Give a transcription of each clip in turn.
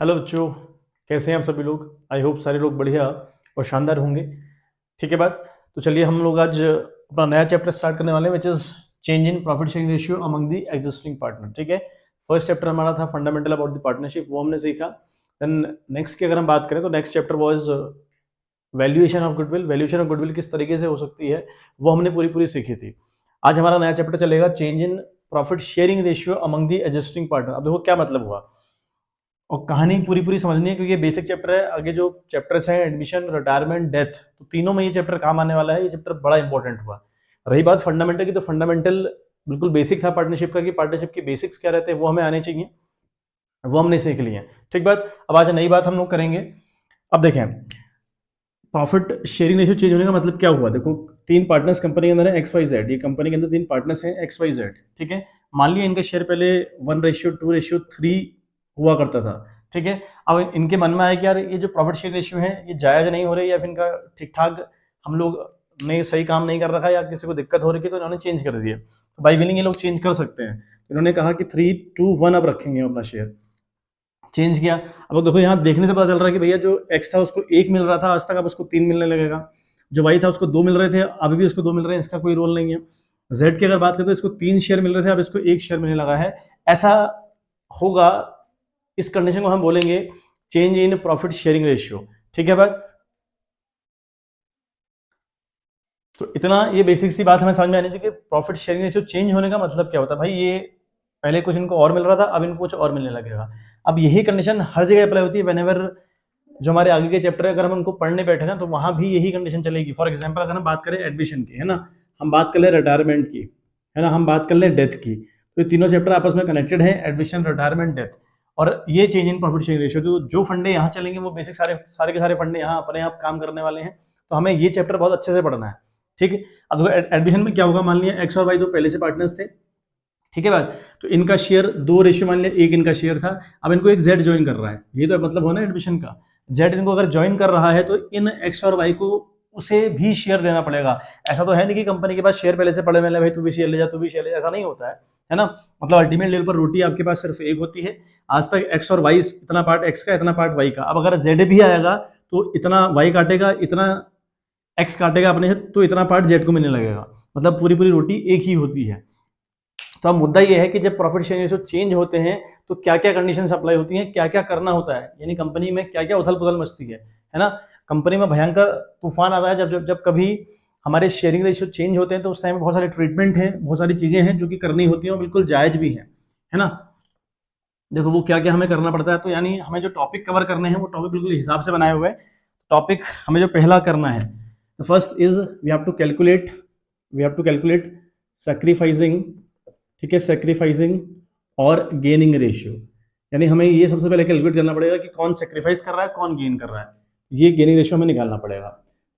Hello बच्चों, कैसे हैं आप सभी लोग। आई होप सारे लोग बढ़िया और शानदार होंगे। ठीक है बात। तो चलिए हम लोग आज अपना नया चैप्टर स्टार्ट करने वाले हैं which is change in profit sharing ratio among the existing partner. ठीक है, फर्स्ट चैप्टर हमारा था फंडामेंटल अबाउट द पार्टनरशिप, वो हमने सीखा। देन नेक्स्ट की अगर हम बात करें तो next chapter was valuation of goodwill. Valuation of goodwill किस तरीके से हो सकती है वो हमने पूरी पूरी सीखी थी। आज हमारा नया चैप्टर चलेगा change in profit sharing ratio among the existing partner. अब देखो क्या मतलब हुआ, और कहानी पूरी पूरी समझनी है क्योंकि ये बेसिक चैप्टर है। आगे जो चैप्टर्स हैं एडमिशन, रिटायरमेंट, डेथ, तो तीनों में ये चैप्टर काम आने वाला है। ये चैप्टर बड़ा इंपॉर्टेंट हुआ। रही बात फंडामेंटल की, तो फंडामेंटल बिल्कुल बेसिक था पार्टनरशिप का कि पार्टनरशिप के बेसिक्स क्या रहते हैं वो हमें आने चाहिए, वो हमने सीख लिए हैं। ठीक बात। अब आज नई बात हम लोग करेंगे। अब देखें प्रॉफिट शेयरिंग रेशियो चेंज होने का मतलब क्या हुआ। देखो तीन पार्टनर्स कंपनी के अंदर है, एक्स वाई जेड। ये कंपनी के अंदर तीन पार्टनर्स हैं एक्स वाई जेड। ठीक है, मान लिया इनका शेयर पहले 1:2:3 हुआ करता था। ठीक है, अब इनके मन में आया कि यार ये जो प्रॉफिट शेयर रेशियो है ये जायज नहीं हो रही, या फिर इनका ठीक ठाक हम लोग ने सही काम नहीं कर रखा, या किसी को दिक्कत हो रही है, तो इन्होंने चेंज कर दिया। तो बाई विलिंग ये लोग चेंज कर सकते हैं। इन्होंने कहा कि 3:1 अब रखेंगे अपना शेयर, चेंज किया। अब देखो यहाँ देखने से पता चल रहा है कि भैया जो एक्स था उसको 1 मिल रहा था आज तक, अब उसको 3 मिलने लगेगा। जो वाई था उसको 2 मिल रहे थे, अभी भी उसको 2 मिल रहे हैं, इसका कोई रोल नहीं है। जेड की अगर बात करें तो इसको 3 शेयर मिल रहे थे, अब इसको 1 शेयर मिलने लगा है। ऐसा होगा, इस कंडीशन को हम बोलेंगे change in profit sharing ratio. ठीक है बात। तो इतना ये बेसिक सी बात हमें समझ में आनी चाहिए कि प्रॉफिट शेयरिंग रेशियो चेंज होने का मतलब क्या होता है। भाई ये पहले कुछ इनको और मिल रहा था, अब इनको कुछ और मिलने लगेगा। अब यही कंडीशन हर जगह अप्लाई होती है। व्हेनेवर जो हमारे आगे के चैप्टर है अगर हम उनको पढ़ने बैठे ना तो वहां भी यही कंडीशन चलेगी। फॉर एग्जाम्पल अगर हम बात करें एडमिशन की, है ना, हम बात कर ले रिटायरमेंट की, है ना, हम बात कर ले डेथ की, तो ये तीनों चैप्टर आपस में कनेक्टेड है, एडमिशन, रिटायरमेंट, डेथ। और ये change in profit sharing ratio, तो जो फंडे यहाँ चलेंगे वो बेसिक सारे सारे के सारे फंडे यहाँ अपने आप काम करने वाले हैं। तो हमें ये चैप्टर बहुत अच्छे से पढ़ना है। ठीक है, अब देखो एडमिशन में क्या होगा, मान लिया एक्स और वाई दो पहले से पार्टनर्स थे। ठीक है बात। तो इनका शेयर 2 रेशियो मान लिया 1 इनका शेयर था, अब इनको एक जेड ज्वाइन कर रहा है। ये तो मतलब होना एडमिशन का। जेड इनको अगर ज्वाइन कर रहा है तो इन एक्स और वाई को उसे भी शेयर देना पड़ेगा। ऐसा तो है नहीं कि कंपनी के पास शेयर पहले से पड़े मिले, भाई तू भी शेयर ले जा, तू भी शेयर ले जा, ऐसा नहीं होता है ना। मतलब अल्टीमेट लेवल पर रोटी आपके पास सिर्फ एक होती है। आज तक एक्स और वाई, इतना पार्ट एक्स का, इतना पार्ट वाई का। अब अगर जेड भी आएगा तो इतना वाई काटेगा, इतना एक्स काटेगा अपने से, तो इतना पार्ट जेड को मिलने लगेगा। मतलब पूरी पूरी रोटी एक ही होती है। तो अब मुद्दा ये है कि जब प्रॉफिट शेयरिंग रेशियो चेंज होते हैं तो क्या क्या कंडीशंस अप्लाई होती हैं, क्या क्या करना होता है, यानी कंपनी में क्या क्या उथल पुथल मचती है ना। कंपनी में भयंकर तूफान आता है जब कभी हमारे शेयरिंग रेशियो चेंज होते हैं। तो उस टाइम में बहुत सारे ट्रीटमेंट है, बहुत सारी चीजें हैं जो कि करनी होती हैं और बिल्कुल जायज भी है ना। देखो वो क्या क्या हमें करना पड़ता है। तो यानी हमें जो टॉपिक कवर करने हैं वो टॉपिक बिल्कुल हिसाब से बनाए हुए हैं। टॉपिक हमें जो पहला करना है, first is we have to calculate sacrificing. ठीक है, सैक्रिफाइसिंग और गेनिंग रेशियो। यानी हमें ये सबसे पहले कैलकुलेट करना पड़ेगा कि कौन सेक्रीफाइस कर रहा है, कौन गेन कर रहा है। ये गेनिंग रेशियो हमें निकालना पड़ेगा।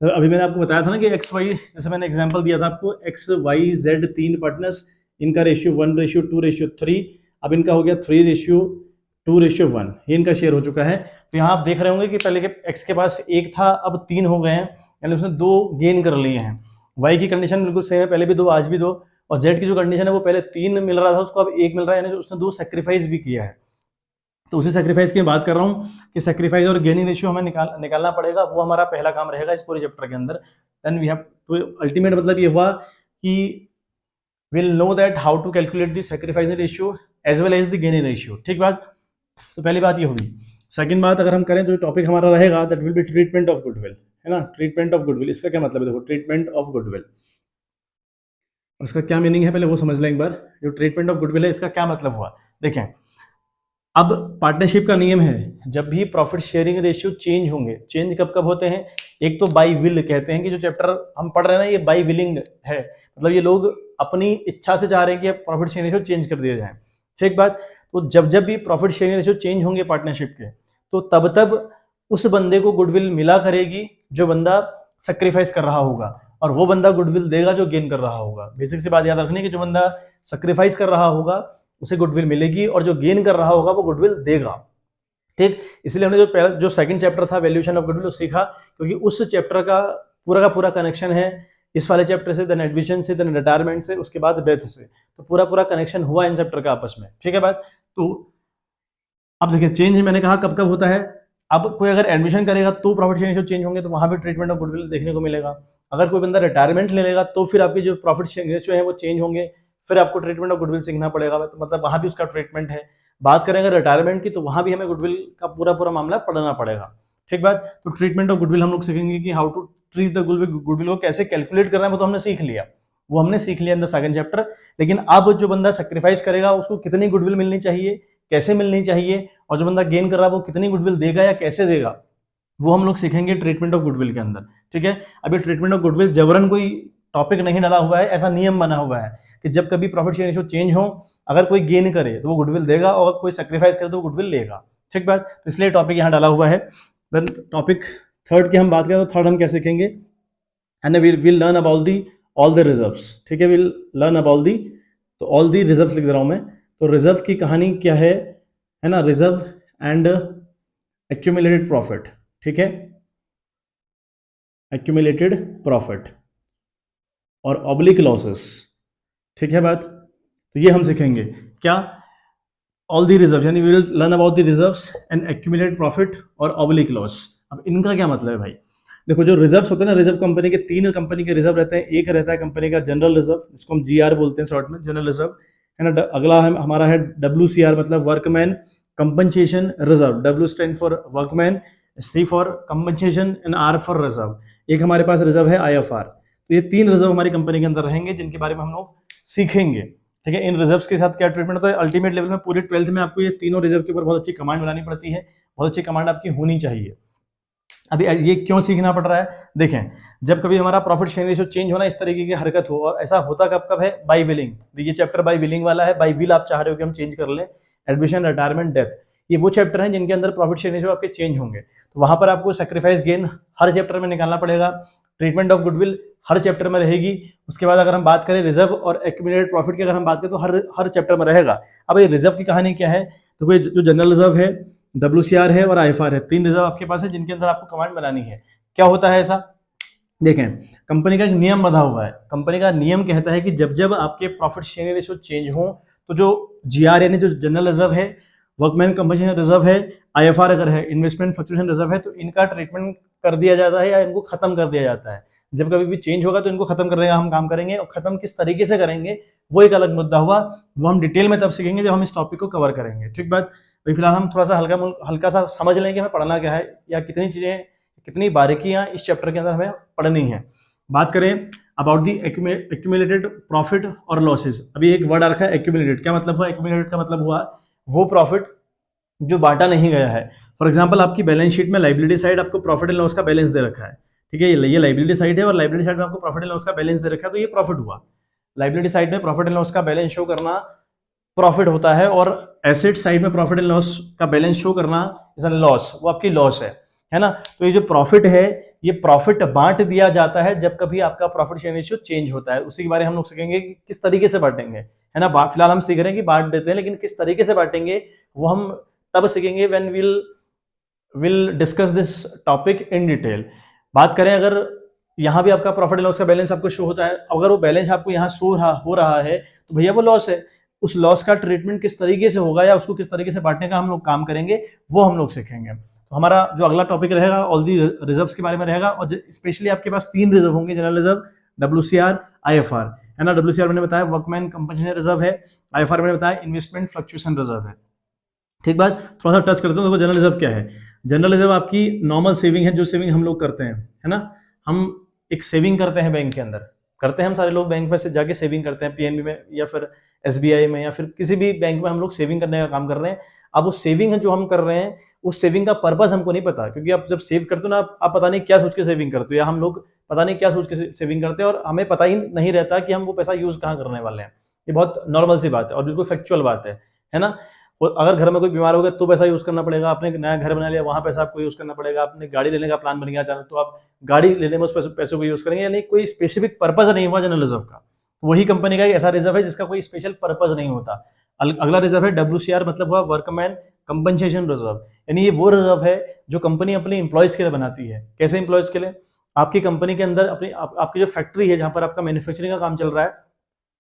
तो अभी मैंने आपको बताया था ना कि एक्स वाई, जैसे मैंने एग्जांपल दिया था आपको, एक्स वाई जेड तीन पार्टनर्स, इनका रेशियो 1:2:3। अब इनका हो गया 3:2:1, ये इनका शेयर हो चुका है। तो यहाँ आप देख रहे होंगे कि पहले के एक्स के पास एक था, अब 3 हो गए हैं, यानी उसने 2 गेन कर लिए हैं। वाई की कंडीशन बिल्कुल सेम है, पहले भी 2 आज भी 2। और जेड की जो कंडीशन है वो पहले 3 मिल रहा था उसको, अब 1 मिल रहा है, यानी उसने 2 सेक्रीफाइस भी किया है। तो उसी सेक्रीफाइस की बात कर रहा हूँ कि सेक्रीफाइस और गेनिंग रेशियो हमें निकालना पड़ेगा। वो हमारा पहला काम रहेगा इस पूरे चैप्टर के अंदर। Then we have to, ultimate मतलब ये हुआ कि will know that how to calculate the sacrifice ratio as well as the gaining ratio. ठीक बात। तो पहली बात ये होगी। सेकंड बात अगर हम करें तो टॉपिक हमारा रहेगा that will be treatment of goodwill, है ना। ट्रीटमेंट ऑफ गुडविल, इसका क्या मतलब है, देखो ट्रीटमेंट ऑफ गुडविल, उसका क्या मीनिंग है पहले वो समझ लें एक बार। जो ट्रीटमेंट ऑफ गुडविल है इसका क्या मतलब हुआ, देखें। अब पार्टनरशिप का नियम है, जब भी प्रॉफिट शेयरिंग रेशियो चेंज होंगे, चेंज कब कब होते हैं, एक तो बाई विल कहते हैं कि जो चैप्टर हम पढ़ रहे हैं ना ये बाई विलिंग है। मतलब ये लोग अपनी इच्छा से चाह रहे हैं कि प्रॉफिट शेयरिंग रेशियो चेंज कर दिया जाए। ठीक बात। तो जब जब भी प्रॉफिट शेयरिंग रेशियो चेंज होंगे पार्टनरशिप के, तो तब तब उस बंदे को गुडविल मिला करेगी जो बंदा सेक्रीफाइस कर रहा होगा, और वो बंदा गुडविल देगा जो गेन कर रहा होगा। बेसिक सी बात याद रखनी है कि जो बंदा सेक्रीफाइस कर रहा होगा उसे गुडविल मिलेगी, और जो गेन कर रहा होगा वो गुडविल देगा। ठीक, इसलिए हमने जो सेकंड चैप्टर था वैल्यूएशन ऑफ गुडविल सीखा, क्योंकि उस चैप्टर का पूरा कनेक्शन है इस वाले चैप्टर से, देन एडमिशन से, देन रिटायरमेंट से, उसके बाद डेथ से। तो पूरा कनेक्शन हुआ इन चैप्टर का आपस में। ठीक है बात। तो अब देखिए चेंज मैंने कहा कब कब होता है, अब कोई अगर एडमिशन करेगा तो प्रॉफिट शेयरिंग रेशियो चेंज होंगे, तो वहां भी ट्रीटमेंट ऑफ गुडविल देखने को मिलेगा। अगर कोई बंदा रिटायरमेंट ले लेगा तो फिर आपके जो प्रॉफिट शेयरिंग रेशियो है वो चेंज होंगे, फिर आपको ट्रीटमेंट ऑफ गुडविल सीखना पड़ेगा, तो मतलब वहां भी उसका ट्रीटमेंट है। बात करें अगर रिटायरमेंट की, तो वहां भी हमें गुडविल का पूरा पूरा मामला पढ़ना पड़ेगा। ठीक बात, तो ट्रीटमेंट ऑफ गुडविल हम लोग सीखेंगे कि how to treat the goodwill को कैसे कैलकुलेट करना है, वो तो हमने सीख लिया, वो हमने सीख लिया इन द सेकंड चैप्टर। लेकिन अब जो बंदा सेक्रीफाइस करेगा उसको कितनी गुडविल मिलनी चाहिए, कैसे मिलनी चाहिए, और जो बंदा गेन कर रहा है वो कितनी गुडविल देगा या कैसे देगा, वो हम लोग सीखेंगे ट्रीटमेंट ऑफ गुडविल के अंदर। ठीक है, अभी ट्रीटमेंट ऑफ गुडविल जबरन कोई टॉपिक नहीं डाला हुआ है, ऐसा नियम बना हुआ है कि जब कभी प्रॉफिट शेयरिंग रेशियो चेंज हो, अगर कोई गेन करे तो वो गुडविल देगा, और कोई सेक्रीफाइस करे तो वो गुडविल लेगा। ठीक बात, तो इसलिए टॉपिक यहाँ डाला हुआ है। देन टॉपिक थर्ड की हम बात करें तो थर्ड हम क्या सीखेंगे, and will learn about the all the reserves. ठीक है, विल लर्न अबाउट दी, तो ऑल दी रिजर्व्स लिख दे रहा हूं मैं। तो रिजर्व की कहानी क्या है ना, रिजर्व एंड एक्यूमुलेटेड प्रॉफिट। ठीक है, एक्यूमुलेटेड प्रॉफिट और ऑब्लिक लॉसेस। ठीक है बात, तो ये हम सीखेंगे क्या, ऑल दी रिजर्व, यानी we will learn about the reserves and accumulated profit और ऑब्लिक लॉस। अब इनका क्या मतलब है भाई, देखो जो रिजर्व्स होते हैं ना, रिजर्व कंपनी के तीन कंपनी के रिजर्व रहते हैं। एक रहता है कंपनी का जनरल रिजर्व, जिसको हम जीआर बोलते हैं शॉर्ट में, जनरल रिजर्व है ना। अगला है हमारा है डब्ल्यूसीआर, मतलब workman compensation reserve, W stand for workman, C for compensation and R for reserve. एक हमारे पास रिजर्व है आईएफआर। तो ये तीन रिजर्व हमारी कंपनी के अंदर रहेंगे, जिनके बारे में हम लोग सीखेंगे। ठीक है, इन रिजर्व्स के साथ क्या ट्रीटमेंट होता है, अल्टीमेट लेवल में पूरे 12th में आपको ये तीनों रिजर्व के ऊपर बहुत अच्छी कमांड बनानी पड़ती है, बहुत अच्छी कमांड आपकी होनी चाहिए। अभी ये क्यों सीखना पड़ रहा है, देखें जब कभी हमारा प्रॉफिट शेयरिंग रेशियो चेंज होना, इस तरीके की हरकत हो, और ऐसा होता कब कब है, बाई विलिंग। ये चैप्टर बाई विलिंग वाला है, बाई विल आप चाह रहे हो कि हम चेंज कर लें, एडमिशन, रिटायरमेंट, डेथ, ये वो चैप्टर हैं जिनके अंदर प्रॉफिट शेयरिंग रेशियो आपके चेंज होंगे। तो वहां पर आपको सेक्रीफाइस गेन हर चैप्टर में निकालना पड़ेगा, treatment of goodwill her chapter में रहेगी। उसके बाद अगर हम बात करें रिजर्व और एक्यूमुलेटेड प्रॉफिट की, अगर हम बात करें तो हर चैप्टर में रहेगा। अब ये रिजर्व की कहानी क्या है, तो कोई जो जनरल रिजर्व है, डब्ल्यूसीआर है और आईएफआर है, तीन रिजर्व आपके पास है जिनके अंदर आपको कमांड बनानी है। क्या होता है ऐसा, देखें कंपनी का एक नियम बना हुआ है, कंपनी का नियम कहता है कि जब जब आपके प्रॉफिट शेयरिंग रेशियो चेंज हो, तो जो जीआर यानी जो जनरल रिजर्व है, वर्कमैन कंपनसेशन रिजर्व है, आईएफआर अगर है, इन्वेस्टमेंट फ्लक्चुएशन रिजर्व है, तो इनका ट्रीटमेंट कर दिया जाता है या इनको खत्म कर दिया जाता है। जब कभी भी चेंज होगा तो इनको खत्म करने का हम काम करेंगे, और खत्म किस तरीके से करेंगे वो एक अलग मुद्दा हुआ, वो हम डिटेल में तब सीखेंगे जब हम इस टॉपिक को कवर करेंगे। ठीक बात, तो फिलहाल हम थोड़ा सा हल्का सा समझ लें कि हमें पढ़ना क्या है, या कितनी चीजें, कितनी बारीकियां इस चैप्टर के अंदर हमें पढ़नी है। बात करें अबाउट दी एक्यूमुलेटेड प्रॉफिट और लॉसेस। अभी एक वर्ड आ रखा है एक्यूमुलेटेड, क्या मतलब हुआ, एक्यूमुलेटेड का मतलब हुआ वो प्रॉफिट जो बांटा नहीं गया है। फॉर एग्जांपल आपकी बैलेंस शीट में लाइबिलिटी साइड आपको प्रॉफिट एंड लॉस का बैलेंस दे रखा है। ठीक है, ये लाइबिलिटी साइड है, और लाइबिलिटी साइड में आपको प्रॉफिट एंड लॉस का बैलेंस दे रखा है, तो ये प्रॉफिट हुआ। लाइबिलिटी साइड में प्रॉफिट एंड लॉस का बैलेंस शो करना प्रॉफिट होता है, और एसेट साइड में प्रॉफिट एंड लॉस का बैलेंस शो करना इज लॉस, वो आपकी लॉस है ना। तो ये जो प्रॉफिट है, ये प्रॉफिट बांट दिया जाता है जब कभी आपका प्रॉफिट शेयरिंग रेशियो चेंज होता है। उसी के बारे में हम लोग सीखेंगे कि किस तरीके से बांटेंगे, है ना। फिलहाल हम सीख रहे हैं कि बांट देते हैं, लेकिन किस तरीके से बांटेंगे वो हम तब सीखेंगे when will discuss this topic in detail. बात करें अगर यहाँ भी आपका प्रॉफिट एंड लॉस का बैलेंस आपको शो होता है, अगर वो बैलेंस आपको यहाँ शो हो रहा है तो भैया वो लॉस है। उस लॉस का ट्रीटमेंट किस तरीके से होगा या उसको किस तरीके से बांटने का हम लोग काम करेंगे, वो हम लोग सीखेंगे। तो हमारा जो अगला टॉपिक रहेगा ऑल दी रिजर्व्स के बारे में रहेगा, और स्पेशली आपके पास तीन रिजर्व होंगे, जनरल रिजर्व, डब्ल्यूसीआर, आईएफआर, है ना। डब्ल्यूसीआर मैंने बताया वर्कमैन कंपनसेशन रिजर्व है, आईएफआर मैंने बताया इन्वेस्टमेंट फ्लक्चुएशन रिजर्व है। ठीक बात, थोड़ा सा टच करते हैं। देखो जनरल रिजर्व क्या है, जनरल रिजर्व आपकी नॉर्मल सेविंग है, जो सेविंग हम लोग करते हैं, है ना। हम एक सेविंग करते हैं बैंक के अंदर, करते हैं हम सारे लोग बैंक में से जाके सेविंग करते हैं, पीएनबी में या फिर एसबीआई में या फिर किसी भी बैंक में हम लोग सेविंग करने का काम कर रहे हैं। अब वो सेविंग जो हम कर रहे हैं, उस सेविंग का पर्पस हमको नहीं पता, क्योंकि आप जब सेव करते हो ना, आप पता नहीं क्या सोच के सेविंग करते हो, या हम लोग पता नहीं क्या सोच के सेविंग करते हैं, और हमें पता ही नहीं रहता कि हम वो पैसा यूज कहाँ करने वाले हैं। ये बहुत नॉर्मल सी बात है और बिल्कुल फैक्चुअल बात है ना। और अगर घर में कोई बीमार हो गया तो पैसा यूज करना पड़ेगा, आपने नया घर बना लिया वहां पैसा आपको यूज करना पड़ेगा, आपने गाड़ी लेने का प्लान बन गया अचानक तो आप गाड़ी लेने में उस पैसों को यूज करेंगे, यानी कोई स्पेसिफिक पर्पज नहीं हुआ जनरल रिजर्व का। वही कंपनी का एक ऐसा रिजर्व है जिसका कोई स्पेशल पर्पज नहीं होता। अगला रिजर्व है डब्ल्यूसीआर, मतलब हुआ वर्कमैन कंपनसेशन रिजर्व, यानी ये वो रिजर्व है जो कंपनी अपने इंप्लॉयज के लिए बनाती है। कैसे इंप्लॉयज के लिए, आपकी कंपनी के अंदर अपनी आपकी जो फैक्ट्री है जहां पर आपका मैन्युफैक्चरिंग का काम चल रहा है,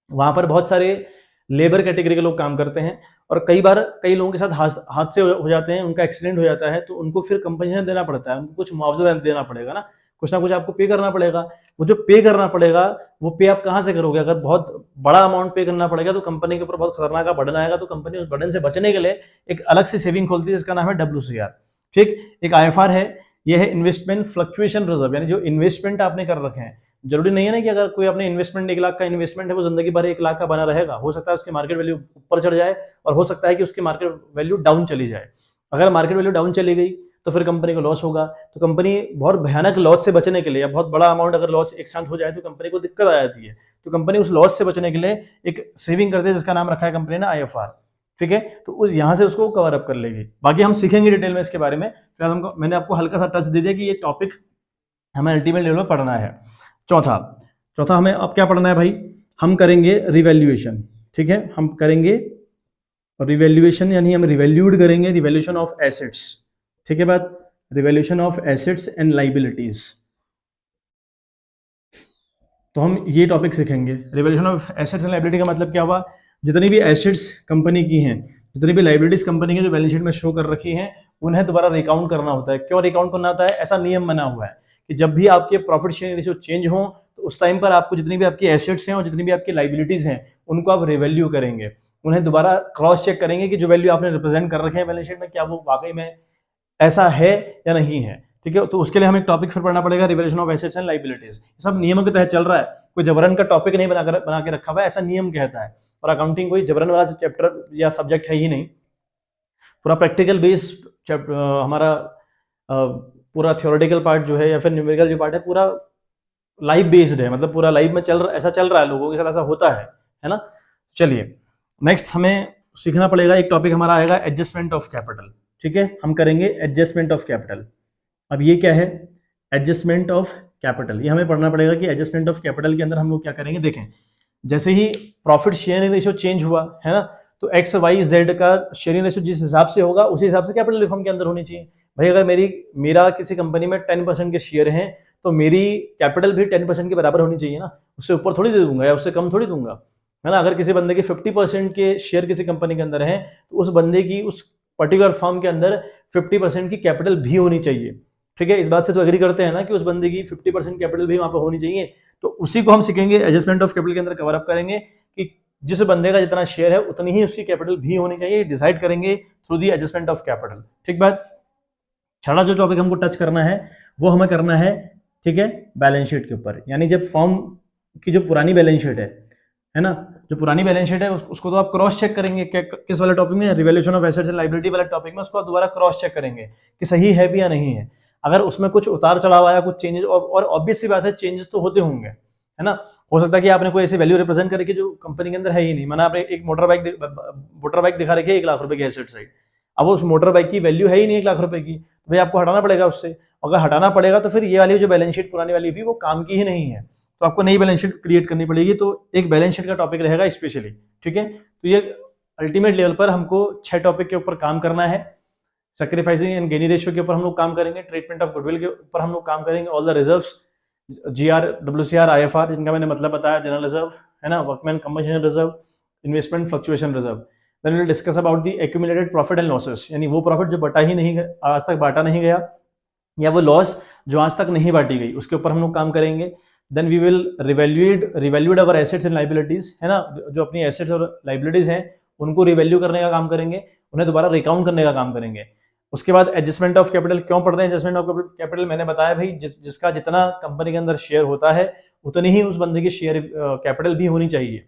वहां पर बहुत सारे लेबर कैटेगरी के लोग काम करते हैं, और कई बार कई लोगों के साथ हादसे हो जाते हैं, उनका एक्सीडेंट हो जाता है, तो उनको फिर कंपनसेशन देना पड़ता है, उनको कुछ मुआवजा देना पड़ेगा ना कुछ आपको पे करना पड़ेगा। वो जो पे करना पड़ेगा, वो पे आप कहाँ से करोगे? अगर बहुत बड़ा अमाउंट पे करना पड़ेगा तो कंपनी के ऊपर बहुत खतरनाक बर्डन आएगा, तो कंपनी उस बर्डन से बचने के लिए एक अलग से सेविंग खोलती है जिसका नाम है WCR। ठीक, एक IFR है, ये है इन्वेस्टमेंट फ्लक्चुएशन रिजर्व, यानी जो इन्वेस्टमेंट आपने कर रखे हैं, जरूरी नहीं है ना कि अगर कोई अपने इन्वेस्टमेंट 1 लाख का इन्वेस्टमेंट है वो जिंदगी भर 1 लाख का बना रहेगा, हो सकता है उसकी मार्केट वैल्यू ऊपर चढ़ जाए और हो सकता है कि उसकी मार्केट वैल्यू डाउन चली जाए। अगर मार्केट वैल्यू डाउन चली गई तो फिर कंपनी को लॉस होगा, तो कंपनी बहुत भयानक लॉस से बचने के लिए, या बहुत बड़ा अमाउंट अगर लॉस एक साथ हो जाए तो कंपनी को दिक्कत आ जाती है, तो कंपनी उस लॉस से बचने के लिए एक सेविंग करती है जिसका नाम रखा है कंपनी ने IFR। ठीक है, तो उस यहाँ से उसको कवर अप कर लेगी। बाकी हम सीखेंगे डिटेल में इसके बारे में, फिलहाल हमको मैंने आपको हल्का सा टच दे दिया कि ये टॉपिक हमें अल्टीमेट लेवल में पढ़ना है। चौथा हमें अब क्या पढ़ना है भाई? हम करेंगे रिवैल्यूएशन। ठीक है, हम करेंगे रिवैल्यूएशन, यानी हम रिवैल्यूड करेंगे, रिवैल्यूएशन ऑफ एसेट्स। ठीक है बात, revaluation of assets and liabilities. तो हम ये टॉपिक सीखेंगे। Revaluation of assets and liability का मतलब क्या हुआ? जितनी भी एसेट्स कंपनी की हैं, जितनी भी लाइबिलिटीज कंपनी की जो बैलेंस शीट में शो कर रखी हैं, उन्हें दोबारा रिकाउंट करना होता है। क्यों रिकाउंट करना होता है? ऐसा नियम बना हुआ है कि जब भी आपके प्रॉफिट शेयरिंग रेशियो चेंज हो तो उस टाइम पर आपको जितनी भी आपकी एसेट्स हैं और जितनी भी आपकी लाइबिलिटीज हैं उनको आप रिवैल्यू करेंगे, उन्हें दोबारा क्रॉस चेक करेंगे कि जो वैल्यू आपने रिप्रेजेंट कर रखे हैं बैलेंस शीट में, क्या वो वाकई में ऐसा है या नहीं है। ठीक है, तो उसके लिए हमें एक टॉपिक फिर पढ़ना पड़ेगा, revaluation of assets and liabilities. सब नियमों के तहत चल रहा है, कोई जबरन का टॉपिक नहीं बना के रखा हुआ है, ऐसा नियम कहता है। और अकाउंटिंग कोई जबरन वाला चैप्टर या सब्जेक्ट है ही नहीं, पूरा प्रैक्टिकल बेस्ड हमारा पूरा थ्योरेटिकल पार्ट जो है या फिर न्यूमेरिकल जो पार्ट है पूरा लाइव बेस्ड है, मतलब पूरा लाइव में ऐसा चल रहा है, लोगों के साथ ऐसा होता है ना। चलिए नेक्स्ट हमें सीखना पड़ेगा, एक टॉपिक हमारा आएगा एडजस्टमेंट ऑफ कैपिटल। ठीक है, हम करेंगे एडजस्टमेंट ऑफ कैपिटल। अब ये क्या है? एडजस्टमेंट ऑफ कैपिटल, ये हमें पढ़ना पड़ेगा कि एडजस्टमेंट ऑफ कैपिटल के अंदर हम लोग क्या करेंगे। देखें, जैसे ही प्रॉफिट शेयरिंग रेशियो चेंज हुआ है ना, तो XYZ का शेयरिंग रेशियो जिस हिसाब से होगा उसी हिसाब से कैपिटल रिफॉर्म के अंदर होनी चाहिए। भाई अगर मेरा किसी कंपनी में 10% के शेयर हैं तो मेरी कैपिटल भी 10% के बराबर होनी चाहिए ना, उससे ऊपर थोड़ी दे दूंगा या उससे कम थोड़ी दूंगा, है ना। अगर किसी बंदे के 50% के शेयर किसी कंपनी के अंदर हैं तो उस बंदे की उस पर्टिकुलर फर्म के अंदर 50% की कैपिटल भी होनी चाहिए। ठीक है, इस बात से तो एग्री करते हैं ना कि उस बंदे की 50% कैपिटल भी वहां पर होनी चाहिए। तो उसी को हम सीखेंगे, एडजस्टमेंट ऑफ कैपिटल के अंदर कवर अप करेंगे कि जिस बंदे का जितना शेयर है उतनी ही उसकी कैपिटल भी होनी चाहिए, डिसाइड करेंगे through the adjustment of capital. ठीक बात। छठा जो टॉपिक हमको टच करना है वो हमें करना है, ठीक है, बैलेंस शीट के ऊपर। यानी जब फर्म की जो पुरानी बैलेंस शीट है ना, जो पुरानी बैलेंस शीट है उसको तो आप क्रॉस चेक करेंगे किस वाले टॉपिक में, revaluation of assets and liability वाले टॉपिक में, उसको आप दोबारा क्रॉस चेक करेंगे कि सही है भी या नहीं है। अगर उसमें कुछ उतार चढ़ाव आया, कुछ चेंजेस, और ऑब्वियस सी बात है चेंजेस तो होते होंगे, है ना। हो सकता है कि आपने कोई ऐसी वैल्यू रिप्रेजेंट करी कि जो कंपनी के अंदर है ही नहीं। माना आपने एक मोटर बाइक दिखा रखी है 1 लाख रुपए की एसेट साइड, अब उस मोटर बाइक की वैल्यू है ही नहीं 1 लाख रुपए की, तो भाई आपको हटाना पड़ेगा उससे। अगर हटाना पड़ेगा तो फिर ये वाली जो बैलेंस शीट पुरानी वाली थी वो काम की ही नहीं है, तो आपको नई बैलेंस शीट क्रिएट करनी पड़ेगी। तो एक बैलेंस शीट का टॉपिक रहेगा स्पेशली, ठीक है। तो ये अल्टीमेट लेवल पर हमको 6 टॉपिक के ऊपर काम करना है। सैक्रिफाइसिंग एंड गेनी रेशियो के ऊपर हम लोग काम करेंगे, ट्रीटमेंट ऑफ गुडविल के ऊपर हम लोग काम करेंगे, all the reserves, GR, WCR, IFR जिनका मैंने मतलब बताया, जनरल रिजर्व, है ना, workman compensation reserve, investment fluctuation reserve. Then we will discuss about the accumulated profit and losses, यानी वो प्रॉफिट जो बटा ही नहीं आज तक बांटा नहीं गया, या वो लॉस जो आज तक नहीं बांटी गई, उसके ऊपर हम लोग काम करेंगे। Then we will revalued our assets and liabilities, है ना, जो अपनी एसेट्स और लाइबिलिटीज हैं उनको रिवैल्यू करने का काम करेंगे, उन्हें दोबारा रिकाउंट करने का काम करेंगे। उसके बाद एडजस्टमेंट ऑफ कैपिटल, क्यों पढ़ते हैं एडजस्टमेंट ऑफ कैपिटल, मैंने बताया भाई जिसका जितना कंपनी के अंदर शेयर होता है उतनी ही उस बंदे की शेयर कैपिटल भी होनी चाहिए,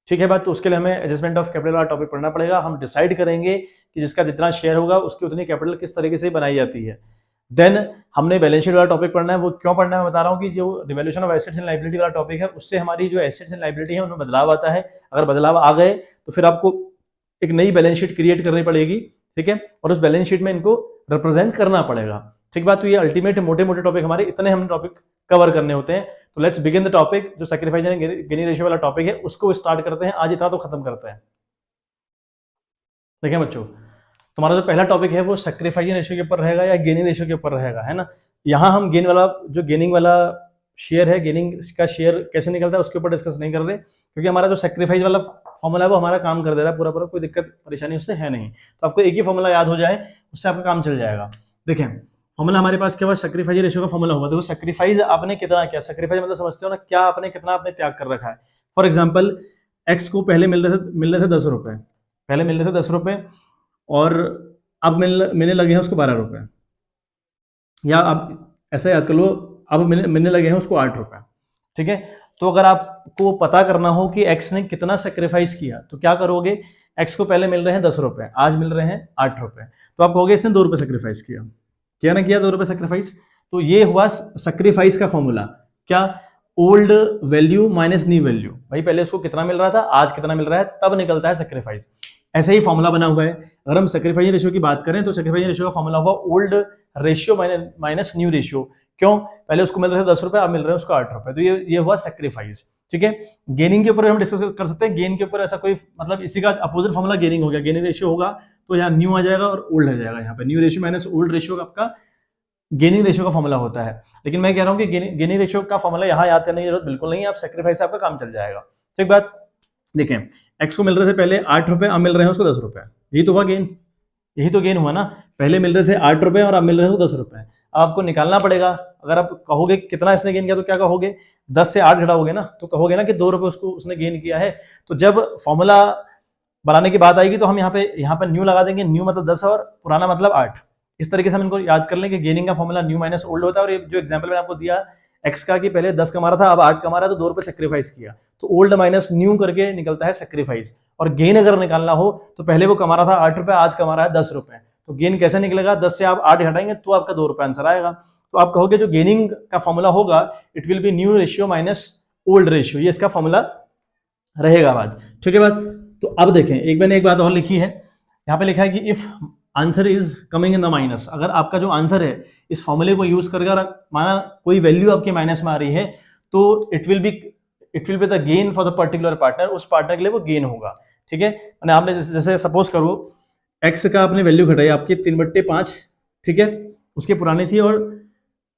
ठीक है बात। तो उसके लिए हमें एडजस्टमेंट ऑफ कैपिटल वाला टॉपिक पढ़ना पड़ेगा। हम डिसाइड करेंगे कि जिसका जितना शेयर होगा उसकी उतनी कैपिटल किस तरीके से बनाई जाती है। देन हमने बैलेंस शीट वाला टॉपिक पढ़ना है, वो क्यों पढ़ना है मैं बता रहा हूँ कि जो revaluation of assets and liability वाला टॉपिक है उससे हमारी जो एसेट्स एंड लायबिलिटी है उनमें बदलाव आता है। अगर बदलाव आ गए तो फिर आपको एक नई बैलेंस शीट क्रिएट करनी पड़ेगी, ठीक है, और उस बैलेंस शीट में इनको रिप्रेजेंट करना पड़ेगा, ठीक बात। तो ये अल्टीमेट मोटे मोटे टॉपिक हमारे इतने हम टॉपिक कवर करने होते हैं। तो लेट्स बिगिन द टॉपिक, जो सैक्रिफाइस एंड गेनी रेशियो वाला टॉपिक है उसको स्टार्ट करते हैं। आज इतना तो खत्म करते हैं। देखिए बच्चों, तुम्हारा जो पहला टॉपिक है वो सैक्रिफाइस रेशियो के ऊपर रहेगा या गेनिंग रेशियो के ऊपर रहेगा, है ना। यहाँ हम गेन वाला जो गेनिंग वाला शेयर है, गेनिंग का शेयर कैसे निकलता है उसके ऊपर डिस्कस नहीं कर रहे, क्योंकि हमारा जो सैक्रिफाइस वाला फॉर्मूला वो हमारा काम कर दे रहा है पूरा पूरा, कोई दिक्कत परेशानी उससे है नहीं। तो आपको एक ही फॉर्मूला याद हो जाए, उससे आपका काम चल जाएगा। देखें फॉर्मूला हमारे पास क्या हुआ, सैक्रिफाइस रेशियो का फॉर्मूला हुआ। देखो सैक्रिफाइस आपने कितना किया, सैक्रिफाइस मतलब समझते हो ना, क्या आपने कितना आपने त्याग कर रखा है। फॉर एग्जाम्पल एक्स को पहले मिल रहे थे 10 रुपए, पहले मिल रहे थे 10 रुपए और अब मिलने लगे हैं उसको 12 रुपए, या आप ऐसा याद कर लो अब मिलने लगे हैं उसको 8 रुपए, ठीक है। तो अगर आपको पता करना हो कि एक्स ने कितना सेक्रीफाइस किया तो क्या करोगे, एक्स को पहले मिल रहे हैं 10 रुपए, आज मिल रहे हैं 8 रुपए, तो आप कहोगे इसने 2 रुपए सेक्रीफाइस किया, क्या ना किया 2 रुपए सेक्रीफाइस। तो ये हुआ सेक्रीफाइस का फॉर्मूला, क्या, old value minus new value. भाई पहले उसको कितना मिल रहा था, आज कितना मिल रहा है, तब निकलता है सेक्रीफाइस। ऐसे ही फॉर्मूला बना हुआ है। अगर हम सेक्रीफाइस रेशियो की बात करें तो सेक्रीफाइस रेशियो का फॉर्मूला हुआ old ratio minus new ratio. क्यों, पहले उसको मिल रहे थे 10 रुपए, अब मिल रहे हैं उसको 8 रुपए, तो ये हुआ सेक्रीफाइस, ठीक है। गेनिंग के ऊपर हम डिस्कस कर सकते हैं। गेन के ऊपर ऐसा कोई मतलब इसी का अपोजिट फॉर्मूला गेनिंग हो गया, गेनिंग रेशियो होगा तो यहाँ न्यू आ जाएगा और ओल्ड आ जाएगा। यहाँ पे new ratio minus old ratio आपका गेनिंग रेशियो का फॉर्मूला होता है। लेकिन मैं कह रहा हूँ कि गेनिंग रेशियो का फॉर्मूला यहाँ याद करने की जरूरत बिल्कुल नहीं है, आप सेक्रीफाइस से आपका काम चल जाएगा। ठीक बात, देखें एक्स को मिल रहे थे पहले 8 रुपए, अब मिल रहे हैं उसको 10 रुपए, यही तो हुआ गेन, यही तो गेन हुआ ना। पहले मिल रहे थे 8 रुपए और अब मिल रहे हैं 10 रुपए। अब आपको निकालना पड़ेगा, अगर आप कहोगे कितना इसने गेन किया तो क्या कहोगे, 10 से 8 घटाओगे ना, तो कहोगे ना कि 2 रुपए उसको उसने गेन किया है। तो जब फॉर्मूला बनाने की बात आएगी तो हम यहाँ पे न्यू लगा देंगे, न्यू मतलब 10 और पुराना मतलब 8। इस तरीके से हम इनको याद कर लें कि गेनिंग का फॉर्मूला न्यू माइनस ओल्ड होता है। और ये जो एग्जांपल मैंने आपको दिया एक्स का कि पहले 10 कमा रहा था अब 8 कमा रहा है तो 2 रुपए सेक्रीफाइस किया, तो ओल्ड माइनस न्यू करके निकलता है सेक्रीफाइस। और गेन अगर निकालना हो तो पहले वो कमा रहा था 8 रुपए, आज कमा रहा है 10 रुपए, तो गेन कैसे निकलेगा, 10 से आप 8 घटाएंगे तो आपका 2 रुपए आंसर आएगा। तो आप कहोगे जो गेनिंग का फॉर्मूला होगा it will be new ratio minus old ratio, ये इसका फॉर्मूला रहेगा बात, ठीक है बात। तो अब देखें एक मैंने एक बात और लिखी है, यहाँ पे लिखा है कि if answer is coming in the minus, अगर आपका जो आंसर है इस फॉर्मूले को यूज करके माना कोई वैल्यू आपके माइनस में आ रही है तो it will be the gain for the particular partner, उस पार्टनर के लिए वो गेन होगा, ठीक है। मैंने आपने जैसे सपोज करो एक्स का आपने वैल्यू घटाई आपकी 3/5, ठीक है, उसके पुरानी थी और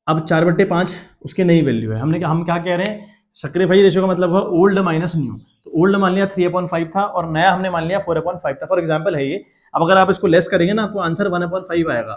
अब 4/5 उसकी नई वैल्यू है। हम क्या कह रहे हैं, सेक्रीफाइस रेशियो का मतलब हुआ ओल्ड माइनस न्यू। तो ओल्ड मान लिया 3/5 था और नया हमने मान लिया 4/5 था, फॉर एग्जांपल है ये। अब अगर आप इसको लेस करेंगे ना तो आंसर 1/5 आएगा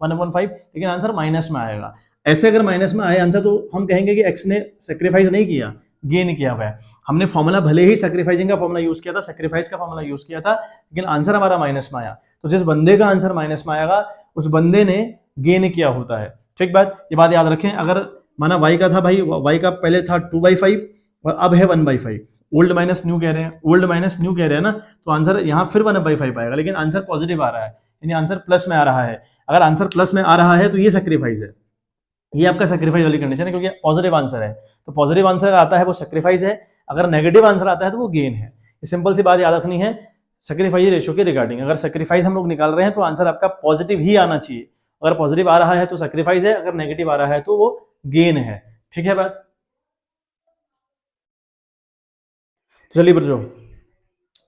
1/5, लेकिन आंसर माइनस में आएगा। ऐसे अगर माइनस में आए आंसर तो हम कहेंगे कि एक्स ने सेक्रीफाइस नहीं किया, गेन किया हुआ है। हमने फॉर्मूला भले ही सेक्रीफाइसिंग का फॉर्मूला यूज किया था, सेक्रीफाइस का फॉर्मूला यूज किया था, लेकिन आंसर हमारा माइनस में आया। तो जिस बंदे का आंसर माइनस में आएगा उस बंदे ने गेन किया होता है, ठीक बात, ये बात याद रखें। अगर माना y का था, भाई y का पहले था 2/5 और अब है 1/5, ओल्ड माइनस न्यू कह रहे हैं, ओल्ड माइनस न्यू कह रहे हैं ना, तो आंसर यहाँ फिर 1/5 आएगा, लेकिन आंसर पॉजिटिव आ रहा है, यानी आंसर प्लस में आ रहा है। अगर आंसर प्लस में आ रहा है तो ये सेक्रीफाइस है, ये आपका सेक्रीफाइस वाली कंडीशन है, क्योंकि पॉजिटिव आंसर है। तो पॉजिटिव आंसर आता है वो सेक्रीफाइस है, अगर नेगेटिव आंसर आता है तो वो गेन है। ये सिंपल सी बात याद रखनी है सेक्रीफाइस रेशियो के रिगार्डिंग। अगर सेक्रीफाइस हम लोग निकाल रहे हैं तो आंसर आपका पॉजिटिव ही आना चाहिए, अगर पॉजिटिव आ रहा है तो सेक्रीफाइस है, अगर नेगेटिव आ रहा है तो वो गेन है, ठीक है बात। चलिए बच्चों,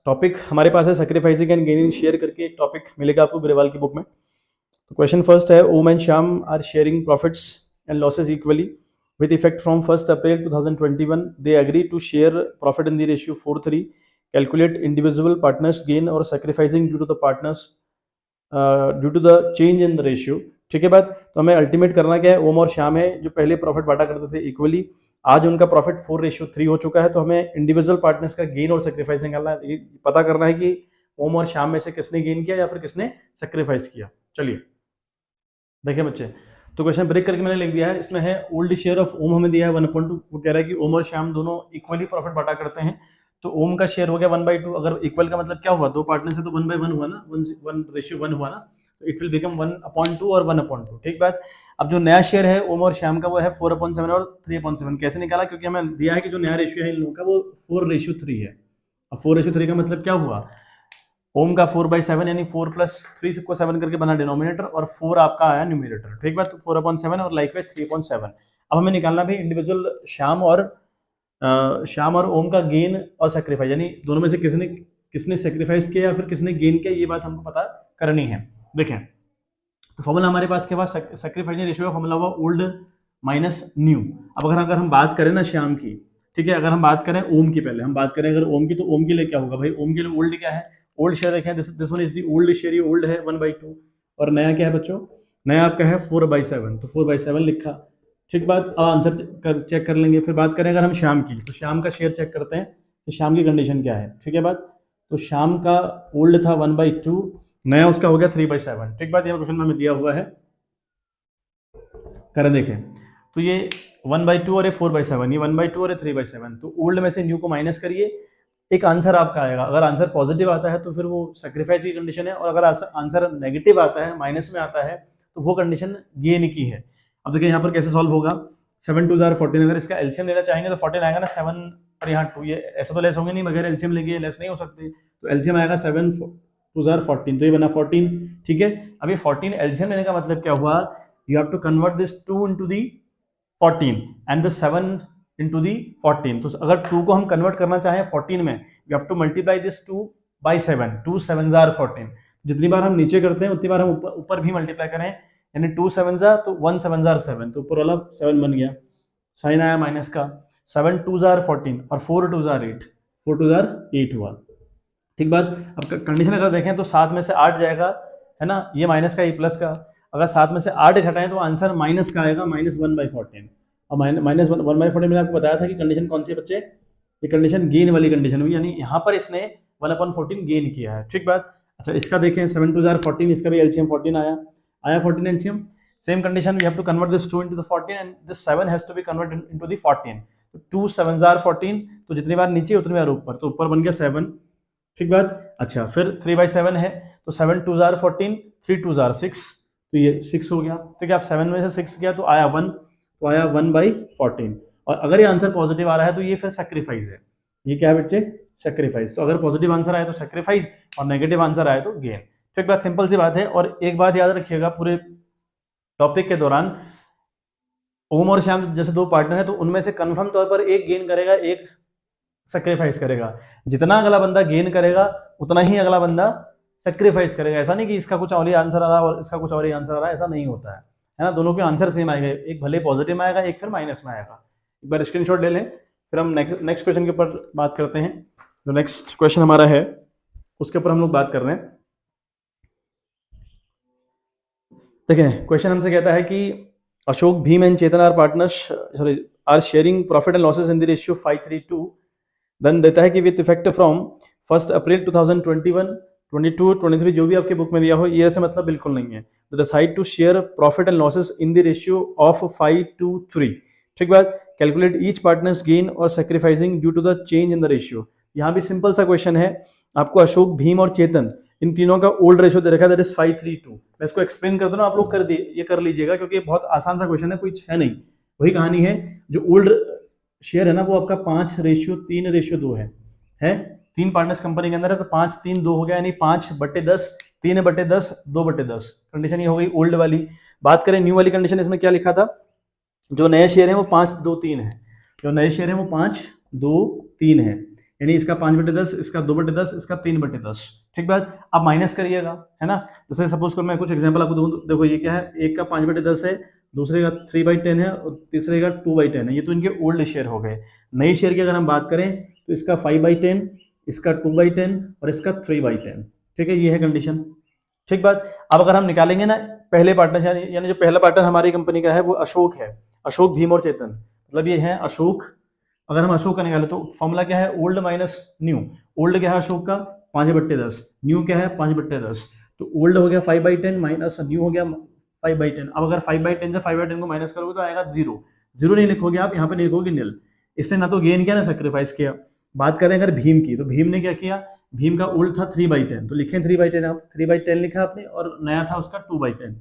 टॉपिक हमारे पास है सेक्रीफाइसिंग एंड गेनिंग शेयर करके एक टॉपिक मिलेगा आपको ग्रेवाल की बुक में। तो क्वेश्चन फर्स्ट है, Om and Shyam are sharing profits and losses equally with effect from 1st April 2021. They agree to share profit in the ratio 4:3. Calculate individual partners gain or sacrificing due to the partners due to the change in the ratio. ठीक है बात। तो हमें ultimate करना क्या है, ओम और श्याम है जो पहले प्रॉफिट बांटा करते थे इक्वली, आज उनका प्रॉफिट 4:3 हो चुका है, तो हमें इंडिविजुअल पार्टनर्स का गेन और सेक्रीफाइस निकालना है। पता करना है कि ओम और श्याम में से किसने गेन किया या फिर किसने सेक्रीफाइस किया। चलिए देखिए बच्चे, तो क्वेश्चन ब्रेक करके मैंने लिख दिया है, इसमें है ओल्ड शेयर ऑफ ओम हमें दिया है 1/2। वो कह रहा है कि ओम और श्याम दोनों इक्वली प्रॉफिट बांटा करते हैं, तो ओम का शेयर हो गया 1/2। अगर इक्वल का मतलब क्या हुआ, दो पार्टनर से तो 1/1 हुआ ना, 1:1 हुआ ना, तो इट विल बिकम 1/2 और 1/2, ठीक बात। अब जो नया शेयर है ओम और श्याम का वो है 4/7 और 3/7। कैसे निकाला, क्योंकि हमें दिया है कि जो नया रेशियो है इन लोगों का वो 4:3 है। अब 4:3 का मतलब क्या हुआ, ओम का 4/7 यानी 4 + 3 को 7 करके बना डिनोमिनेटर और 4 आपका आया न्यूमिनेटर, ठीक बात। तो 4/7 और लाइकवाइज 3/7। अब हमें निकालना भी इंडिविजुअल श्याम और ओम का गेन और सेक्रीफाइस, यानी दोनों में से किसने सेक्रीफाइस किया या फिर किसने गेन किया, ये बात हमको पता करनी है। देखें तो फॉर्मूला हमारे पास क्या हुआ, सेक्रीफाइस रेशियो का फॉर्मूला हुआ ओल्ड माइनस न्यू। अब अगर हम बात करें ना श्याम की, ठीक है। अगर हम बात करें ओम की, पहले हम बात करें अगर ओम की, तो ओम के लिए क्या होगा भाई, ओम के लिए ओल्ड क्या है, ओल्ड शेयर देखें, this one is the old share, ये ओल्ड है 1/2, और नया क्या है बच्चों, नया आपका है 4/7, तो 4/7 लिखा। ठीक बात। अब आंसर चेक कर लेंगे। फिर बात करें अगर हम श्याम की, तो श्याम का शेयर चेक करते हैं कि श्याम की कंडीशन क्या है। ठीक है बात। तो श्याम का ओल्ड था 1/2, नया उसका हो गया 3/7। ठीक बात। ये क्वेश्चन में हमें दिया हुआ है, करें देखें। तो ये 1/2 और ये 4/7, ये 1/2 और ये 3/7, तो ओल्ड में से न्यू को माइनस करिए, एक आंसर आपका आएगा। अगर आंसर पॉजिटिव आता है तो फिर वो सेक्रीफाइस की कंडीशन है, और अगर आंसर नेगेटिव आता है, माइनस में आता है, तो वो कंडीशन गेन की है। अब देखिए यहाँ पर कैसे सॉल्व होगा। 7 2 जार 14, अगर इसका एलसीएम लेना चाहेंगे तो 14 आएगा ना, 7 और यहाँ 2, ये ऐसा तो लेस होंगे नहीं, बगैर एलसीएम लेके लेस नहीं हो सकते, तो एलसीएम आएगा 7 2 जार 14, तो ये बना 14। ठीक है। अब ये 14 एलसीएम लेने का मतलब क्या हुआ, you have to convert this 2 into the 14 and the 7 into the 14। तो अगर 2 को हम कन्वर्ट करना चाहें 14 में, you have to multiply this 2 by 7, 2 7 jar 14। जितनी बार हम नीचे करते हैं उतनी बार हम ऊपर भी मल्टीप्लाई करें, यानी 2 7 जार तो 1 7 जार 7, तो ऊपर वाला 7 बन गया, साइन आया माइनस का, 7 2 जार 14 और 4 2 जार 8, 4 2 जार 8 हुआ। ठीक बात। अब कंडीशन अगर देखें तो 7 में से 8 जाएगा, है ना, ये माइनस का, ये प्लस का, अगर 7 में से 8 घटाएं तो आंसर माइनस का आएगा, -1/14। और -1/14 मैंने आपको बताया था कि कंडीशन कौन सी है बच्चे, ये कंडीशन गेन वाली कंडीशन हुई, यानी यहाँ पर इसने 1/14 गेन किया है। ठीक बात। अच्छा, इसका देखें 7 2 जार 14, इसका भी एलसीएम 14 आया 14 LCM. Same condition, we have to convert this 2 into the 14 and this 7 has to be converted into the 14। तो 2 7 जार 14, तो जितनी बार नीचे उतनी बार ऊपर, तो ऊपर बन गया 7। ठीक बात। अच्छा, फिर 3/7 है, तो 7 2 जार 14, 3 2 जार 6, तो ये 6 हो गया। ठीक है। आप 7 में से 6 गया तो आया 1, तो आया 1/14। और अगर ये आंसर पॉजिटिव आ रहा है तो ये फिर सेक्रीफाइस है, ये क्या है बच्चे, सेक्रीफाइस। तो अगर पॉजिटिव आंसर आए तो सेक्रीफाइस, और नेगेटिव आंसर आए तो गेन। ठीक बात, सिंपल सी बात है। और एक बात याद रखिएगा, पूरे टॉपिक के दौरान ओम और श्याम जैसे दो पार्टनर है, तो उनमें से कंफर्म तौर पर एक गेन करेगा, एक सेक्रीफाइस करेगा। जितना अगला बंदा गेन करेगा उतना ही अगला बंदा सेक्रीफाइस करेगा। ऐसा नहीं कि इसका कुछ और ही आंसर आ रहा है और इसका कुछ और ही आंसर आ रहा है, ऐसा नहीं होता है ना। दोनों के आंसर सेम आएंगे, एक भले पॉजिटिव में आएगा, एक फिर माइनस में आएगा। एक बार स्क्रीनशॉट ले लें, फिर हम नेक्स्ट क्वेश्चन के ऊपर बात करते हैं। जो नेक्स्ट क्वेश्चन हमारा है उसके ऊपर हम लोग बात कर रहे हैं। देखें, क्वेश्चन हमसे कहता है कि Ashok, Bheem and Chetan are partners are sharing profit and losses in the ratio 5:3:2। देन देता है कि विद इफेक्ट फ्रॉम 1 अप्रैल 2021, 22, 23 जो भी आपके बुक में दिया हो, ये ऐसे मतलब बिल्कुल नहीं है। Decide to share profit and losses in the ratio of 5:3। ठीक बात। कैलकुलेट ईच पार्टनर्स गेन और sacrificing due to the change in the ratio. यहाँ भी सिंपल सा क्वेश्चन है, आपको अशोक, भीम और चेतन इन तीनों का ओल्ड रेशियो दे रखा है, दैट इज 5:3:2। मैं इसको एक्सप्लेन कर दूं, आप लोग ये कर लीजिएगा, क्योंकि बहुत आसान सा क्वेश्चन है, कुछ है नहीं। वही कहानी है, जो ओल्ड शेयर है ना वो आपका 5:3:2 है। 3 पार्टनर्स कंपनी के अंदर है, तो 5:3:2 हो गया, यानी 5/10, 3/10, 2/10। कंडीशन ये हो गई ओल्ड वाली। बात करें न्यू वाली कंडीशन, इसमें क्या लिखा था, जो नए शेयर है वो 5:2:3 है, जो नए शेयर है वो 5:2:3 है, यानी इसका 5/10, इसका 2/10, इसका 3/10। ठीक बात। अब माइनस करिएगा, है ना। जैसे सपोज कर मैं कुछ एग्जांपल आपको दूं, देखो ये क्या है, एक का 5/10 है, दूसरे का 3/10 है, और तीसरे का 2/10 है। ये तो इनके ओल्ड शेयर हो गए। नई शेयर की अगर हम बात करें तो इसका 5/10, इसका 2/10 और इसका 3/10। ठीक है, ये है कंडीशन। ठीक बात। अब अगर हम निकालेंगे ना पहले पार्टनर, यानी जो पहला पार्टनर हमारी कंपनी का है वो अशोक है, अशोक, भीम और चेतन, मतलब ये है अशोक। अगर हम अशोक का निकाले तो फॉर्मूला क्या है, ओल्ड माइनस न्यू। ओल्ड क्या है अशोक का 5/10, न्यू क्या है 5/10, तो ओल्ड हो गया 5/10 माइनस न्यू हो गया 5/10। अब अगर 5/10 से 5/10 को माइनस करोगे तो आएगा 0। 0 नहीं लिखोगे आप, यहाँ पे नहीं लिखोगे नील। इसने ना तो गेन किया ना सेक्रीफाइस किया। बात करें अगर भीम की, तो भीम ने क्या किया, भीम का ओल्ड था 3/10, तो लिखें 3/10, आप 3/10 लिखा आपने, और नया था उसका 2/10।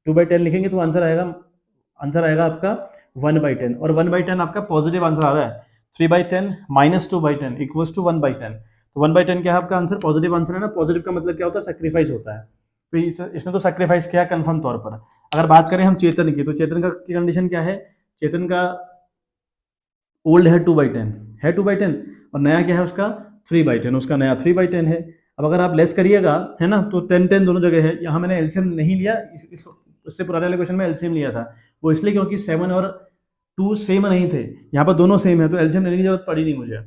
2/10 लिखेंगे तो आंसर आएगा आपका 1/10, और 1/10 आपका पॉजिटिव आंसर आ रहा है। 3/10 माइनस 2/10 इक्वल्स टू 1/10, तो 1/10 क्या है आपका आंसर, पॉजिटिव आंसर है ना। पॉजिटिव का मतलब क्या होता है, सेक्रीफाइस होता है। तो इसने तो सेक्रीफाइस किया कंफर्म तौर पर। अगर बात करें हम चेतन की, तो चेतन का की कंडीशन क्या है, चेतन का ओल्ड है 2/10, है 2/10, और नया क्या है उसका 3/10, उसका नया 3/10 है। अब अगर आप लेस करिएगा, है ना, तो 10 दोनों जगह है। यहाँ मैंने एलसीएम नहीं लिया, इससे पुराने वाले क्वेश्चन में एलसीएम लिया था, वो इसलिए क्योंकि 7 और 2 सेम नहीं थे, यहाँ पर दोनों सेम है, तो एलसीएम लेने की जरूरत पड़ी नहीं मुझे,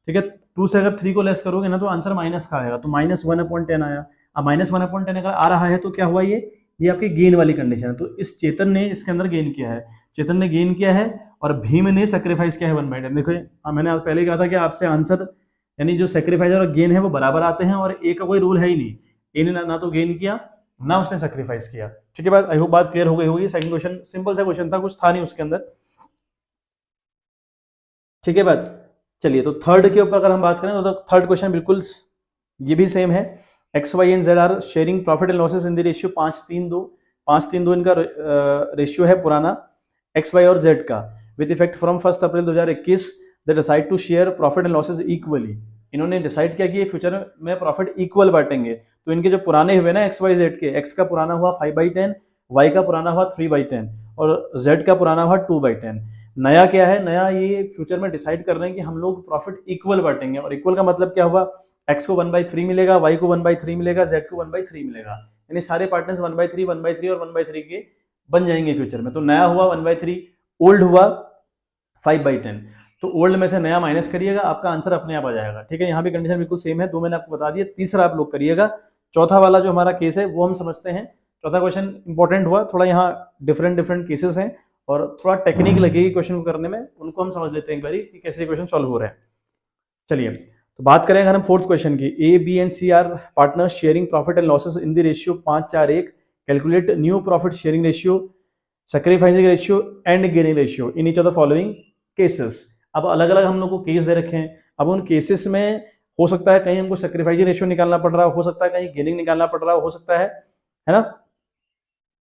ठीक है। 2 से अगर 3 को लेस करोगे ना तो आंसर माइनस का आएगा, तो -1/10 आया। अब -1/10 अगर आ रहा है तो क्या हुआ, ये आपकी गेन वाली कंडीशन है। तो इस चेतन ने इसके अंदर गेन किया है, चेतन ने गेन किया है और भीम ने सेक्रीफाइस किया है 1/10। देखो मैंने आज पहले कहा था कि आपसे आंसर यानी जो सेक्रीफाइस और गेन है वो बराबर आते हैं, और ए का कोई रूल है ही नहीं। ए ने ना तो गेन किया ना उसने सेक्रीफाइस किया, ठीक है बात। आई होप बात क्लियर हो गई होगी। सेकंड क्वेश्चन सिंपल सा क्वेश्चन था, कुछ था नहीं उसके अंदर, ठीक है बात। चलिए तो थर्ड के ऊपर अगर हम बात करें तो थर्ड क्वेश्चन बिल्कुल ये भी सेम है। X Y and Z are sharing profit and losses in the ratio 5-3-2। 5-3-2 इनका रेशियो है पुराना एक्स वाई और जेड का। With effect from 1 April 2021 they decide to share profit and losses equally. इन्होंने डिसाइड किया कि ये फ्यूचर में प्रॉफिट इक्वल बांटेंगे। तो इनके जो पुराने हुए ना एक्स वाई जेड के, एक्स का पुराना हुआ 5/10, वाई का पुराना हुआ 3/10 और जेड का पुराना हुआ 2/10। नया क्या है, नया ये फ्यूचर में डिसाइड कर रहे हैं कि हम लोग प्रॉफिट इक्वल बांटेंगे। और इक्वल का मतलब क्या हुआ, एक्स को 1/3 मिलेगा, वाई को 1/3 मिलेगा, जेड को 1/3 मिलेगा। यानी सारे पार्टनर्स 1/3 1/3 और 1/3 के बन जाएंगे फ्यूचर में। तो नया हुआ 1/3, ओल्ड हुआ 5/10। तो ओल्ड में से नया माइनस करिएगा, आपका आंसर अपने आप आ जाएगा, ठीक है। यहाँ भी कंडीशन बिल्कुल सेम है, 2 मैंने आपको बता दिया, तीसरा आप लोग करिएगा। चौथा वाला जो हमारा केस है वो हम समझते हैं। चौथा क्वेश्चन इंपॉर्टेंट हुआ थोड़ा, यहाँ डिफरेंट केसेस हैं और थोड़ा टेक्निक लगेगी क्वेश्चन को करने में, उनको हम समझ लेते हैं एक बारी कि कैसे क्वेश्चन सॉल्व हो रहे हैं। चलिए तो बात करें अगर हम फोर्थ क्वेश्चन की, A B and C are partners sharing profit and losses in the ratio 5-4-1। Calculate new profit sharing ratio, sacrificing ratio and gaining ratio in each of the following cases. अब अलग अलग हम लोग को case दे रखे हैं। अब उन केसेस में हो सकता है कहीं हमको सैक्रिफाइसिंग रेशियो निकालना पड़ रहा हो सकता है कहीं गेनिंग निकालना पड़ रहा हो सकता है ना,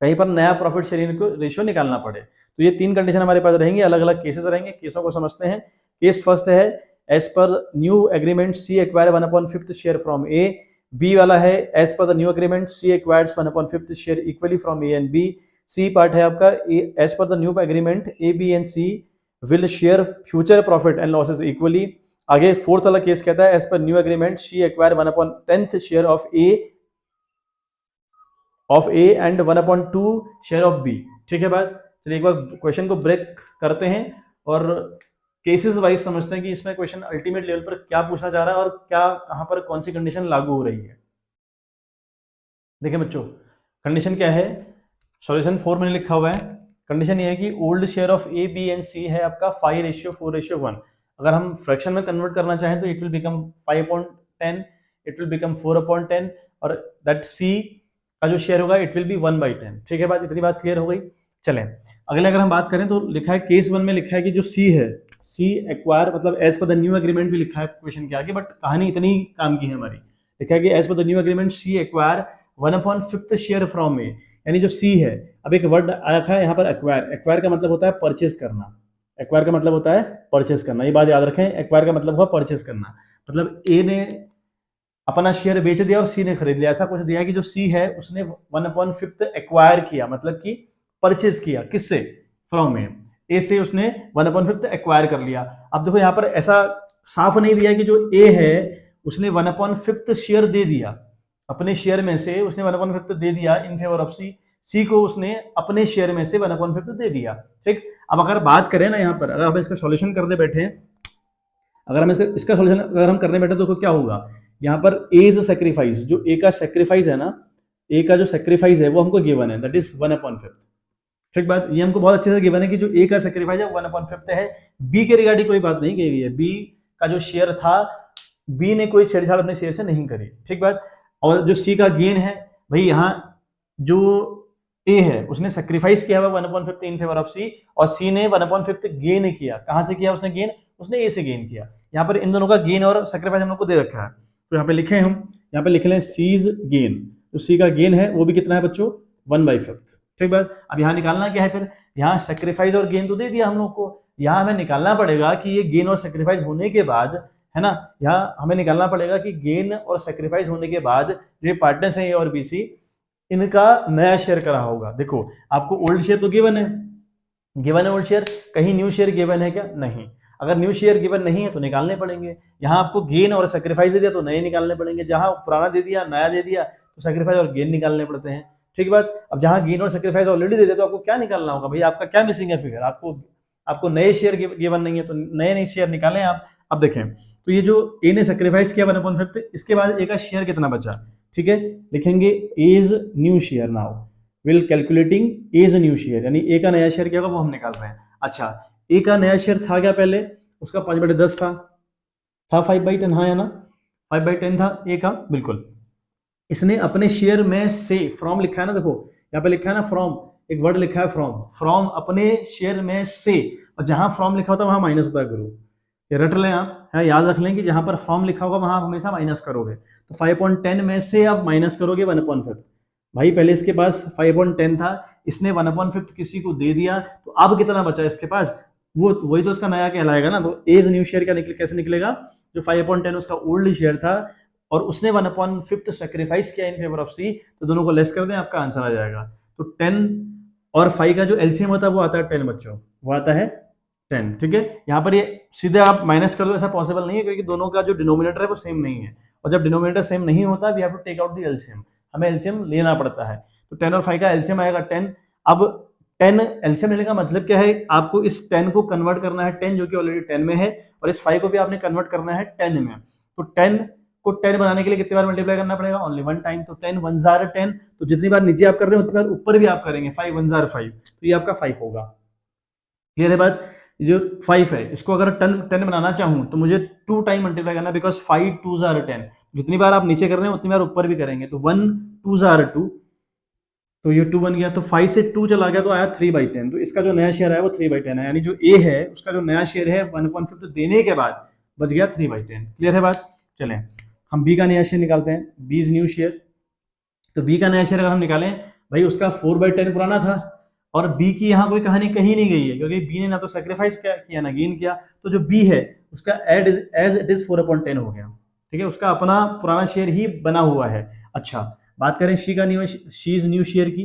कहीं पर नया प्रॉफिट शेयरिंग रेशियो निकालना पड़े। तो ये 3 कंडीशन हमारे पास रहेंगी, अलग अलग केसेस रहेंगे। केसों को समझते हैं। केस फर्स्ट है, as per new agreement C acquire 1/5 share from A. B वाला है, as per the new agreement C acquires 1/5 share equally from A and B. C part है आपका, as per the new agreement A B and C will share future profit and losses equally. आगे fourth वाला case कहता है, as per new agreement C acquire 1/10 share of A and 1/2 share of B, ठीक है बात। चलिए एक बार question को ब्रेक करते हैं और केसेस वाइज समझते हैं कि इसमें क्वेश्चन अल्टीमेट लेवल पर क्या पूछना चाह रहा है और क्या कहां पर कौन सी कंडीशन लागू हो रही है। देखिए बच्चों, कंडीशन क्या है, सॉल्यूशन 4 में लिखा हुआ है। कंडीशन ये है कि old share of A B and C है आपका 5:4:1। अगर हम फ्रैक्शन में कन्वर्ट करना चाहें तो it will become 5/10, it will become 4/10 और दैट सी का जो शेयर होगा इट विल बी 1/10, ठीक है बात। इतनी बात क्लियर हो गई। चलें अगले अगर हम बात करें तो लिखा है केस 1 में लिखा है कि जो सी है, सी एक्वायर मतलब as per the new agreement भी लिखा है क्वेश्चन के आगे, बट कहानी इतनी काम की है हमारी। लिखा है कि as per the new agreement C acquire 1/5 share from A, यानी जो सी है। अब एक वर्ड आया है यहाँ पर एक्वायर। एक्वायर का मतलब होता है परचेज करना। एक्वायर का मतलब होता है परचेज करना, ये बात याद रखें। एक्वायर का मतलब हुआ परचेज करना, मतलब ए ने अपना शेयर बेच दिया और सी ने खरीद लिया। ऐसा कुछ दिया कि जो सी है उसने 1/5 एक्वायर किया, मतलब कि परचेज किया। किससे? फ्रॉम ए से उसने 1/5 एक्वायर कर लिया। अब देखो यहाँ पर ऐसा साफ नहीं दिया कि जो ए है उसने 1/5 शेयर दे दिया, अपने शेयर में से उसने 1/5 दे दिया इन फेवर ऑफ सी। सी को उसने अपने शेयर में से 1/5 दे दिया, ठीक। अब अगर बात करें ना यहाँ पर, अगर हम इसका सॉल्यूशन करने बैठे हैं, अगर हम इसका सॉल्यूशन अगर हम करने बैठे तो क्या होगा, यहाँ पर एज सेक्रीफाइस, जो ए का सेक्रीफाइस है ना, ए का जो सेक्रीफाइस है वो हमको गिवन है, दैट इज 1/5, ठीक बात। ये हमको बहुत अच्छे से गिवन है कि जो ए का सेक्रीफाइस है 1/5 है। बी के रिगार्डिंग कोई बात नहीं कही गई है, बी का जो शेयर था बी ने कोई छेड़छाड़ अपने शेयर से नहीं करी, ठीक बात। और जो सी का गेन है भाई, यहाँ जो ए है उसने सेक्रीफाइस किया हुआ 1/5 इन फेवर ऑफ सी, और सी ने 1/5 गेन किया। कहां से किया उसने गेन? उसने ए से गेन किया। यहाँ पर इन दोनों का गेन और सेक्रीफाइस हम लोग को दे रखा है, तो यहाँ पे लिखे हम, यहाँ पे लिख लें सीज गेन। तो सी का गेन है वो भी कितना है बच्चों? 1/5, ठीक बात। अब यहाँ निकालना क्या है फिर? यहाँ सेक्रीफाइस और गेन तो दे दिया हम लोग को, यहाँ हमें निकालना पड़ेगा कि ये गेन और सेक्रीफाइस होने के बाद, है ना, यहाँ हमें निकालना पड़ेगा कि गेन और सेक्रीफाइस होने के बाद जो पार्टनर्स हैं ए और बी सी, इनका नया शेयर करा होगा। देखो आपको ओल्ड शेयर तो गिवन है ओल्ड शेयर, कहीं न्यू शेयर गिवन है क्या? नहीं। अगर न्यू शेयर गिवन नहीं है तो निकालने पड़ेंगे। यहाँ आपको गेन और सेक्रीफाइस दे दिया तो नए निकालने पड़ेंगे, जहां पुराना दे दिया नया दे दिया तो सेक्रीफाइस और गेन निकालने पड़ते हैं, ठीक बात। अब जहां गेन और सेक्रीफाइस ऑलरेडी दे दिया तो आपको क्या निकालना होगा भाई? आपका क्या मिसिंग है फिगर? आपको आपको नए शेयर गिवन नहीं है, तो नए नए शेयर निकालें आप। अब देखें, तो ये जो ए ने सेक्रीफाइस किया 1/5, इसके बाद ए का शेयर कितना बचा, ठीक है, लिखेंगे as new share. Now will calculating as new share, यानी ए का नया शेयर क्या होगा वो हम निकाल रहे हैं। अच्छा, ए का नया शेयर था क्या पहले, उसका 5/10 था 5/10, हाँ या ना, 5/10 था ए का, बिल्कुल। इसने अपने शेयर में से, फ्रॉम लिखा है ना, देखो यहाँ पे लिखा है ना फ्रॉम, एक वर्ड लिखा है फ्रॉम, फ्रॉम अपने शेयर में से, और जहां फ्रॉम लिखा होता है वहां माइनस होता है गुरु, ये रट लें आप, है, याद रख लें कि जहां पर फ्रॉम लिखा होगा वहां आप हमेशा माइनस करोगे। तो 5/10 में से आप माइनस करोगे 1/5। भाई पहले इसके पास 5/10 था, इसने 1/5 किसी को दे दिया, तो अब कितना बचा इसके पास, वो वही तो उसका नया कहलाएगा ना। तो एज न्यू शेयर क्या कैसे निकलेगा, जो 5/10 उसका ओल्ड शेयर था और उसने 1/5 सेक्रीफाइस किया इन फेवर ऑफ सी, तो दोनों को लेस कर दें, आपका आंसर आ जाएगा। तो 10 और 5 का जो एलसीएम होता है वो आता है 10 बच्चों, वो आता है 10, ठीक है। यहाँ पर ये सीधे आप माइनस कर दो, ऐसा पॉसिबल नहीं है क्योंकि दोनों का जो डिनोमिनेटर है वो सेम नहीं है, और जब डिनोमिनेटर सेम नहीं होता we have to take out the LCM, हमें एलसीएम लेना पड़ता है। तो 10 और 5 का एलसीएम आएगा 10। अब 10 एलसीएम लेने का मतलब क्या है, आपको इस 10 को कन्वर्ट करना है 10 जो कि ऑलरेडी 10 में है, और इस 5 को भी आपने कन्वर्ट करना है 10 में। तो 10 को 10 बनाने के लिए कितनी बार मल्टीप्लाई करना पड़ेगा, ओनली 1 टाइम। तो 10 1 जार 10, तो जितनी बार नीचे आप कर रहे हो उतनी बार ऊपर भी आप करेंगे, 5 1 जार 5, तो ये आपका 5 होगा। क्लियर है बात। जो 5 है इसको अगर 10 बनाना चाहूं तो मुझे 2 टाइम मल्टीप्लाई करना, बिकॉज 5 2 जार 10, जितनी बार आप नीचे कर रहे हैं उतनी बार ऊपर भी करेंगे। तो 1 2 जार 2, तो ये 2 बन गया, तो 5 से 2 चला गया तो आया 3/10। तो इसका जो नया शेयर है वो 3/10 है, यानी जो ए है उसका जो नया शेयर है 1/5 देने के बाद बच गया 3/10। क्लियर है बात। चलें हम बी का नया शेयर निकालते हैं, बी इज न्यू शेयर। तो बी का नया शेयर अगर हम निकालें, भाई उसका 4/10 पुराना था, और बी की यहाँ कोई कहानी कहीं नहीं गई है क्योंकि बी ने ना तो सेक्रीफाइस किया ना गेन किया, तो जो बी है उसका एज इट इज 4/10 हो गया, ठीक है, उसका अपना पुराना शेयर ही बना हुआ है। अच्छा, बात करें सी का new, she is new share की,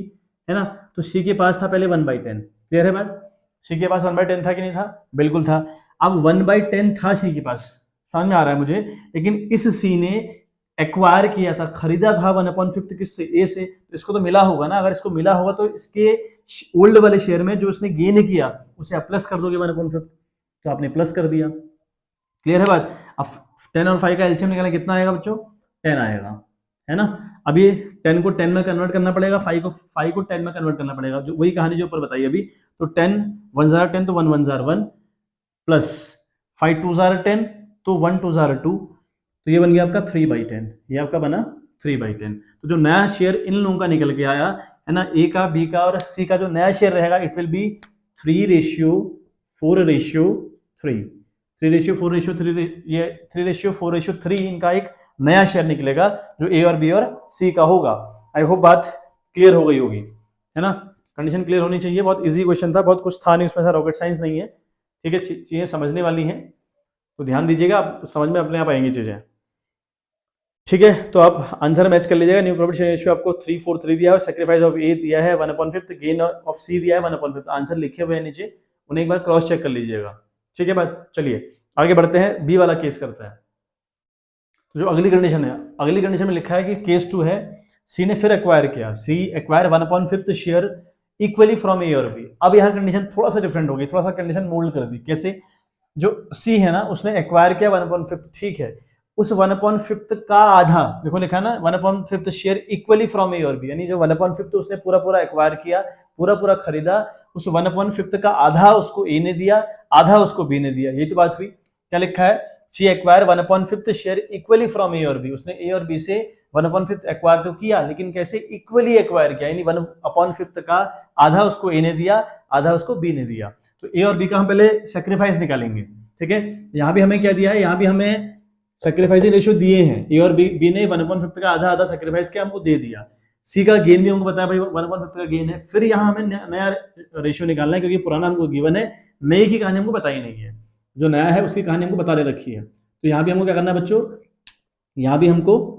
है ना, तो सी के पास था पहले 1/10। क्लियर है बात, सी के पास 1/10 था कि नहीं था, बिल्कुल था। अब 1/10 था सी के पास, समझ में आ रहा है मुझे, लेकिन इस सी ने एक्वायर किया था, खरीदा था 1/5 किससे, ए से, तो इसको तो मिला होगा ना, अगर इसको मिला होगा तो इसके ओल्ड वाले शेयर में जो उसने गेन किया उसे आप प्लस कर दोगे 1/5, तो आपने प्लस कर दिया। क्लियर है बात। अब 10 और 5 का एलसीएम निकालना, कितना आएगा बच्चों, 10 आएगा, है ना। अब ये 10 को 10 में कन्वर्ट करना पड़ेगा, 5 को 10 में कन्वर्ट करना पड़ेगा, जो वही कहानी जो ऊपर बताई अभी। तो 10 1 जार 10, तो 1 1 जार 1, प्लस 5 2 जार 10, तो 1 2 जार 2, तो ये बन गया आपका 3/10, ये आपका बना 3/10। तो जो नया शेयर इन लोगों का निकल के आया है ना, ए का, बी का और सी का जो नया शेयर रहेगा, इट विल बी 3:4:3, 3:4:3, ये 3:4:3 इनका एक नया शेयर निकलेगा जो ए और बी और सी का होगा। आई होप बात क्लियर हो गई होगी, है ना, कंडीशन क्लियर होनी चाहिए। बहुत इजी क्वेश्चन था, बहुत कुछ था नहीं उसमें, रॉकेट साइंस नहीं है, ठीक है, चीजें समझने वाली हैं, तो ध्यान दीजिएगा, आप समझ में अपने आप आएंगी चीजें, ठीक है। तो आप आंसर मैच कर लीजिएगा। न्यू प्रॉफिट रेशियो आपको 3:4:3 दिया है, सेक्रीफाइस ऑफ ए दिया है 1/5, गेन ऑफ सी दिया है 1/5, आंसर लिखे हुए हैं नीचे, उन्हें एक बार क्रॉस चेक कर लीजिएगा, ठीक है बात। चलिए आगे बढ़ते हैं, बी वाला केस करते हैं। तो जो अगली कंडीशन है, अगली कंडीशन में लिखा है कि केस 2 है, सी ने फिर एक्वायर किया, सी एक्वायर 1/5 शेयर इक्वली फ्रॉम ए और बी। अब यहाँ कंडीशन थोड़ा सा डिफरेंट होगी, थोड़ा सा कंडीशन मोल्ड कर दी। कैसे, जो सी है ना उसने एक्वायर किया 1/5, ठीक है, उस 1/5 का आधा, देखो लिखा है ना 1/5 शेयर इक्वली फ्रॉम ए और बी, यानी जो 1/5 उसने पूरा पूरा एक्वायर किया, पूरा पूरा खरीदा, उस 1/5 का आधा उसको ए ने दिया, आधा उसको बी ने दिया, यही तो बात हुई। क्या लिखा है, C acquire 1/5 share equally from ए और बी, उसने ए और बी से 1/5 एक्वायर तो किया, लेकिन कैसे, इक्वली एक्वायर किया, यानी 1/5 का आधा उसको ए ने दिया, आधा उसको बी ने दिया। तो ए और बी का हम पहले सेक्रीफाइस निकालेंगे, ठीक है। यहाँ भी हमें क्या दिया है, यहाँ भी हमें सेक्रीफाइसिंग रेशियो दिए हैं, ए और बी ने 1/5 का आधा आधा सेक्रीफाइस किया, हमको दे दिया। सी का गेन भी हमको बताया भाई 1/5 का गेन है, फिर यहाँ हमें नया रेशियो निकालना है क्योंकि पुराना हमको गिवन है, नई की कहानी हमको बताई नहीं है, जो नया है उसकी कहानी हमको बता दे रखी है। तो यहाँ भी हमको क्या करना है बच्चों, यहाँ भी हमको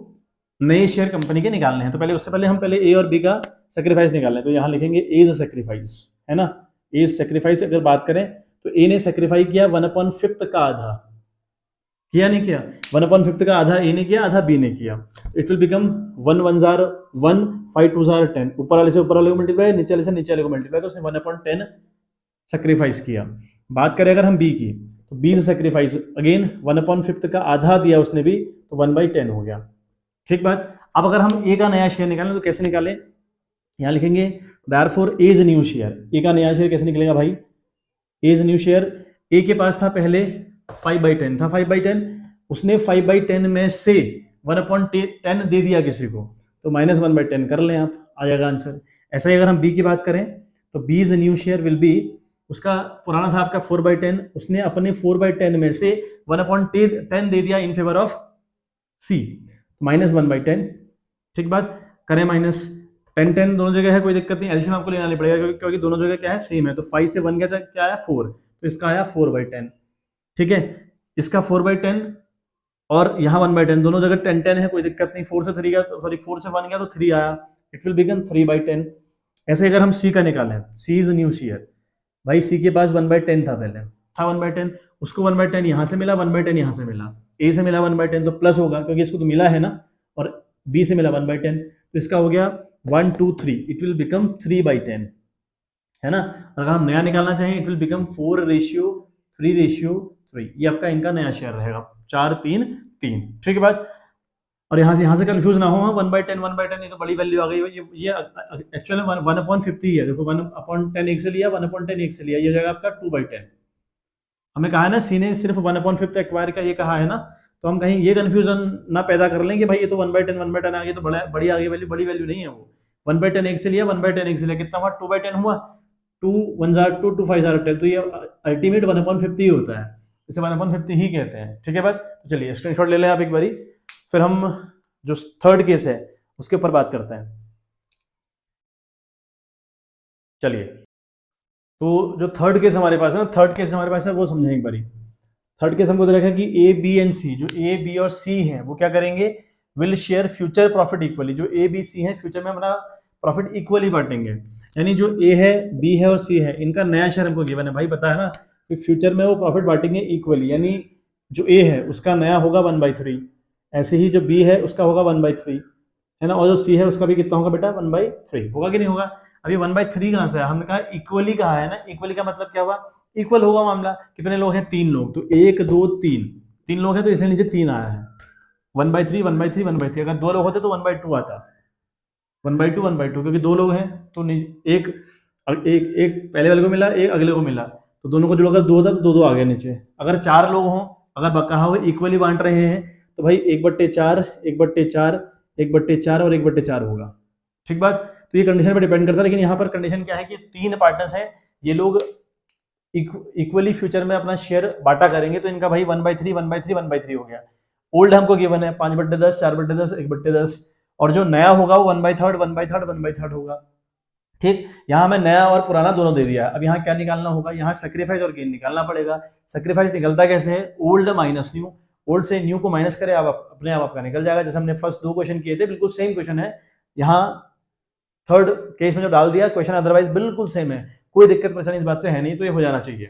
नए शेयर कंपनी के निकालने हैं। तो पहले उससे पहले हम पहले ए और बी का सेक्रीफाइस निकाल लें, तो यहाँ लिखेंगे एज सेक्रीफाइस, है ना, एज सेक्रीफाइस अगर बात करें तो ए ने सेक्रीफाइस किया 1/5 का आधा, किया नहीं किया, 1/5 का आधा ए ने किया, आधा बी ने किया, it will become 1 1 jar 1, 5 2 jar 10, ऊपर वाले से ऊपर वाले को मल्टीप्लाई, नीचे वाले से नीचे वाले को मल्टीप्लाई, तो उसने 1/10 सेक्रीफाइस किया। बात करें अगर हम बी की, तो बी इज सेक्रीफाइस, अगेन 1/5 का आधा दिया उसने भी, तो 1/10 हो गया। ठीक बात। अब अगर हम ए का नया शेयर निकालें तो कैसे निकालें, यहाँ लिखेंगे therefore A is new share. A का नया शेयर कैसे निकलेगा भाई, A is new share. A के पास था पहले 5/10 था, 5/10 उसने 5/10 में से 1/10 दे दिया किसी को, तो -1/10 कर लें आप, आ जाएगा आंसर। ऐसा ही अगर हम बी की बात करें तो B is new share will be, उसका पुराना था आपका 4/10, उसने अपने 4/10 में से 1/10 दे दिया इन फेवर ऑफ सी, -1/10। ठीक बात, करें -10 दोनों जगह है, कोई दिक्कत नहीं, एलसीएम आपको लेना नहीं पड़ेगा क्योंकि दोनों जगह क्या है, सेम है। तो 5 से 1 गया क्या है 4, तो इसका आया 4/10। ठीक है, इसका 4/10 और यहाँ 1/10 दोनों जगह 10 है, कोई दिक्कत नहीं। 4 से 3 गया, सॉरी 4 से 1 गया तो 3 आया, इट विल बिकम 3/10। ऐसे अगर हम सी का निकालें, सी इज न्यू शेयर, भाई सी के पास 1/10 था, पहले था 1/10, उसको 1/10 यहाँ से मिला, 1/10 यहाँ से मिला, ए से मिला 1/10 तो प्लस होगा क्योंकि इसको तो मिला है ना, और बी से मिला 1/10, तो इसका हो गया 1 2 3, इट विल बिकम 3/10, है ना। अगर हम नया निकालना चाहें इट विल बिकम 4:3:3, ये आपका इनका नया शेयर रहेगा, 4 3 3। ठीक है बात। और यहाँ से कंफ्यूज ना हो, 1/10 ये तो बड़ी वैल्यू आ गई, ये एक्चुअली 1/50 है, देखो 1/10 एक से लिया, 1/10 एक से लिया, ये हो जाएगा आपका 2/10। हमें कहा है ना सी ने सिर्फ 1/5 एक्वायर का ये कहा है ना, तो हम कहीं ये कंफ्यूजन ना पैदा कर लें कि भाई ये तो 1/10 आ गई तो बड़ी आ गई वैल्यू, बड़ी वैल्यू नहीं है वो। 1/10 एक से लिया, 1/10 एक से लिया, कितना हुआ 2/10 हुआ, 2 1 2 2 5 10, तो ये अल्टीमेट 1/50 ही होता है, इसे 1/50 ही कहते हैं। ठीक है बात। तो चलिए स्क्रीनशॉट ले लें आप एक बारी, फिर हम जो थर्ड केस है उसके ऊपर बात करते हैं। चलिए, तो जो थर्ड केस हमारे पास है ना, थर्ड केस हमारे पास है वो समझें एक बारी। थर्ड केस हमको दे रखा है कि ए बी एंड सी, जो ए बी और सी है वो क्या करेंगे, will share future profit equally. जो ए बी सी है फ्यूचर में अपना प्रॉफिट इक्वली बांटेंगे, यानी जो ए है बी है और सी है इनका नया शेयर हमको गिवन है, भाई पता है ना कि फ्यूचर में वो प्रॉफिट बांटेंगे इक्वली, यानी जो ए है उसका नया होगा 1/3, ऐसे ही जो बी है उसका होगा 1/3, है ना, और जो सी है उसका भी कितना होगा बेटा 1/3, होगा कि नहीं होगा। अभी 1/3 कहाँ से है, हमने कहा इक्वली कहा है ना, इक्वली का मतलब क्या हुआ, इक्वल होगा मामला। कितने लोग हैं, 3 लोग, तो 1 2 3, 3 लोग हैं तो इसलिए नीचे 3 आया है, 1/3 1/3 1/3। अगर 2 लोग होते तो 1/2 आता, 1/2 1/2, क्योंकि 2 लोग हैं तो एक एक एक पहले वाले को मिला, एक अगले को मिला, तो दोनों को जोड़कर 2 था तो 2 2 आ गए नीचे। अगर 4 लोग हों, अगर कहा हुआ इक्वली बांट रहे हैं, तो भाई 1/4 1/4 1/4 और 1/4 होगा। ठीक बात। तो ये कंडीशन पर डिपेंड करता है, लेकिन यहाँ पर कंडीशन क्या है कि 3 पार्टनर्स हैं, ये लोग इक्वली फ्यूचर में अपना शेयर बांटा करेंगे, तो इनका भाई 1/3 1/3 1/3 हो गया। ओल्ड हमको गिवन है 5/10 4/10 1/10, और जो नया होगा वो 1/3 1/3 1/3 होगा। ठीक, यहाँ हमें नया और पुराना दोनों दे दिया। अब यहाँ क्या निकालना होगा, यहाँ सेक्रीफाइस और गेन निकालना पड़ेगा। सेक्रीफाइस निकलता कैसे है, ओल्ड माइनस न्यू, ओल्ड से न्यू को माइनस करें, आप अपने आप आपका निकल जाएगा, जैसे हमने फर्स्ट 2 क्वेश्चन किए थे बिल्कुल सेम क्वेश्चन है। यहाँ थर्ड केस में जो डाल दिया क्वेश्चन अदरवाइज बिल्कुल सेम है, कोई दिक्कत परेशानी इस बात से है नहीं, तो ये हो जाना चाहिए।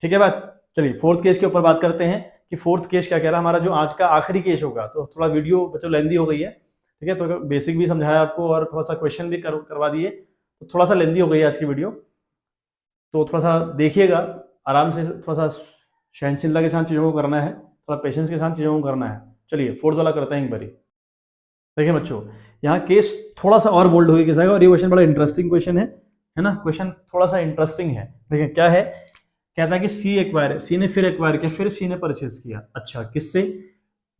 ठीक है बात। चलिए फोर्थ केस के ऊपर बात करते हैं कि फोर्थ केस क्या कह रहा है हमारा, जो आज का आखिरी केस होगा। तो थोड़ा वीडियो बच्चों लेंदी हो गई है, ठीक है, तो बेसिक भी समझाया आपको और थोड़ा सा क्वेश्चन भी करवा दिए, तो थोड़ा सा लेंदी हो गई है आज की वीडियो, तो थोड़ा सा देखिएगा आराम से, थोड़ा सा सहनशीलता के साथ चीज़ों को करना है, थोड़ा पेशेंस के साथ चीज़ों को करना है। चलिए फोर्थ वाला करते हैं एक बारी। देखिए बच्चों, यहाँ केस थोड़ा सा और बोल्ड होगी कैसा है, और ये क्वेश्चन बड़ा इंटरेस्टिंग क्वेश्चन है ना, क्वेश्चन थोड़ा सा इंटरेस्टिंग है। देखिए क्या है, कहता है कि सी एक्वायर, सी ने फिर एक्वायर किया, फिर सी ने परचेज किया, अच्छा किससे,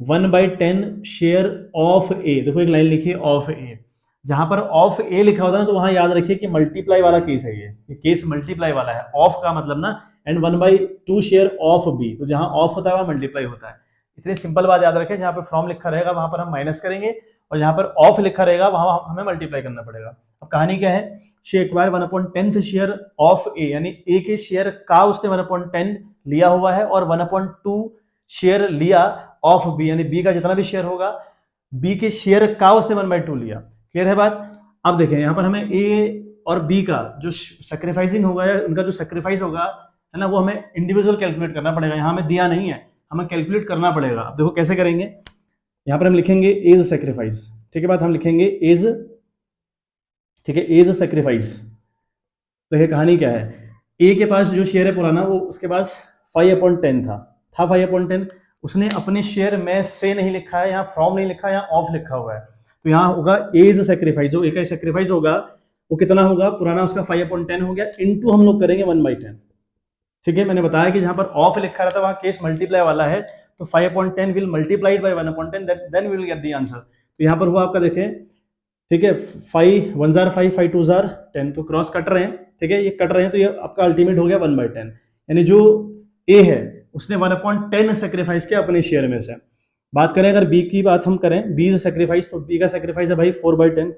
1/10 शेयर ऑफ ए। देखो एक लाइन लिखी है ऑफ ए, जहां पर ऑफ ए लिखा होता है ना, तो वहां याद रखिए कि मल्टीप्लाई वाला केस है, ये केस मल्टीप्लाई वाला है, ऑफ का मतलब ना, एंड 1/2 शेयर ऑफ बी, तो जहां ऑफ होता है वहां मल्टीप्लाई होता है। इतनी सिंपल बात याद रखें, जहां पर फ्रॉम लिखा रहेगा वहां पर हम माइनस करेंगे, और जहां पर ऑफ लिखा रहेगा वहां हमें मल्टीप्लाई करना पड़ेगा। अब कहानी क्या है, शी एक्वायर 1/10 शेयर ऑफ ए, यानी ए के शेयर का उसने 1/10 लिया हुआ है, और 1/2 शेयर लिया ऑफ बी, यानी बी का जितना भी शेयर होगा बी के शेयर का उसने 1/2 लिया। क्लियर है बात। अब देखें यहाँ पर हमें ए और बी का जो सेक्रीफाइसिंग होगा, या उनका जो सेक्रीफाइस होगा है ना, वो हमें इंडिविजुअल कैलकुलेट करना पड़ेगा, यहाँ हमें दिया नहीं है, हमें कैलकुलेट करना पड़ेगा। अब देखो कैसे करेंगे, यहाँ पर हम लिखेंगे एज सेक्रीफाइस, ठीक है बात, हम लिखेंगे एज, ठीक है, एज सेक्रीफाइस। तो ये कहानी क्या है, ए के पास जो शेयर है पुराना, वो उसके पास 5/10 था 5/10। उसने अपने शेयर में से नहीं लिखा है, यहाँ फ्रॉम नहीं लिखा है, यहाँ ऑफ लिखा हुआ है। तो यहाँ होगा ए इज सेक्रीफाइस, जो ए का सेक्रीफाइस होगा वो कितना होगा, पुराना उसका 5/10 हो गया, इनटू हम लोग करेंगे 1/10। ठीक है, मैंने बताया कि जहां पर ऑफ लिखा रहता है वहां केस मल्टीप्लाई वाला है, तो 5/10 will multiplied by 1/10, then we will get the answer. तो यहाँ पर हुआ आपका देखें, ठीक है, 5 1 जार 5 5 2 जार 10, तो क्रॉस कट रहे हैं, ठीक है, ये कट रहे हैं, तो ये आपका अल्टीमेट हो गया 1/10। यानी जो ए है उसने 1/10 सेक्रीफाइस किया अपने शेयर में से। बात करें अगर बी की बात हम करें, बी इज सेक्रीफाइस, तो बी का सेक्रीफाइस है भाई 4/10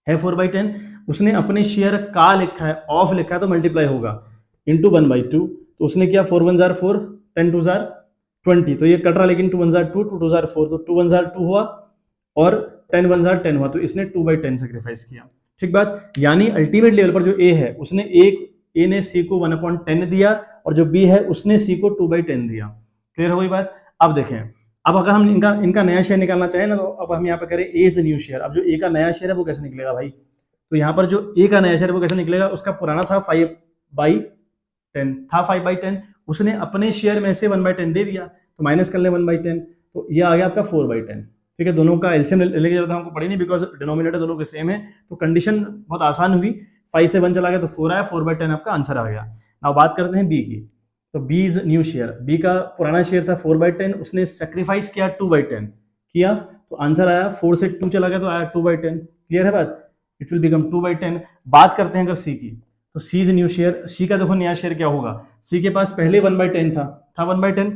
है, 4/10। उसने अपने शेयर का लिखा है, ऑफ लिखा है, तो मल्टीप्लाई होगा इंटू 1/2। तो उसने किया 4 1 जार 4, 10 2 जार 20, तो ये कट रहा, लेकिन 2 1 जार 2, 2 2 जार 4, तो 2 1 जार 2 हुआ और 10 1 जार 10 हुआ, तो इसने 2/10 सेक्रीफाइस किया। ठीक बात, यानी अल्टीमेट लेवल पर जो ए है उसने ए ने सी को 1/10 दिया, और जो बी है उसने सी को 2/10 दिया। क्लियर हो गई बात। अब देखें, अब अगर हम इनका नया शेयर निकालना चाहें ना, तो अब हम यहाँ पे करें ए इज न्यू शेयर। अब जो ए का नया शेयर है वो कैसे निकलेगा भाई, तो यहाँ पर जो ए का नया शेयर वो कैसे निकलेगा, उसका पुराना था 5/10 था 5/10, उसने अपने शेयर में से 1/10 दे दिया, तो माइनस कर ले 1/10, तो ये आ गया आपका 4/10। ठीक है, दोनों का एलसीएम लेने की जरूरत हमको पड़ी नहीं, बिकॉज डिनोमिनेटर दोनों के सेम है, तो कंडीशन बहुत आसान हुई, 5 से 1 चला गया तो 4 आया, 4/10 आपका आंसर आ गया। अब बात करते हैं बी की, तो B is new share. B का पुराना शेयर था 4/10, उसने सेक्रीफाइस किया 2/10 किया, तो आंसर आया 4 से 2 चला गया तो आया 2/10। क्लियर है बात, इट विल बिकम 2/10। बात करते हैं अगर सी की, तो सी इज न्यू शेयर। सी का देखो नया शेयर क्या होगा, सी के पास पहले 1/10 था 1/10,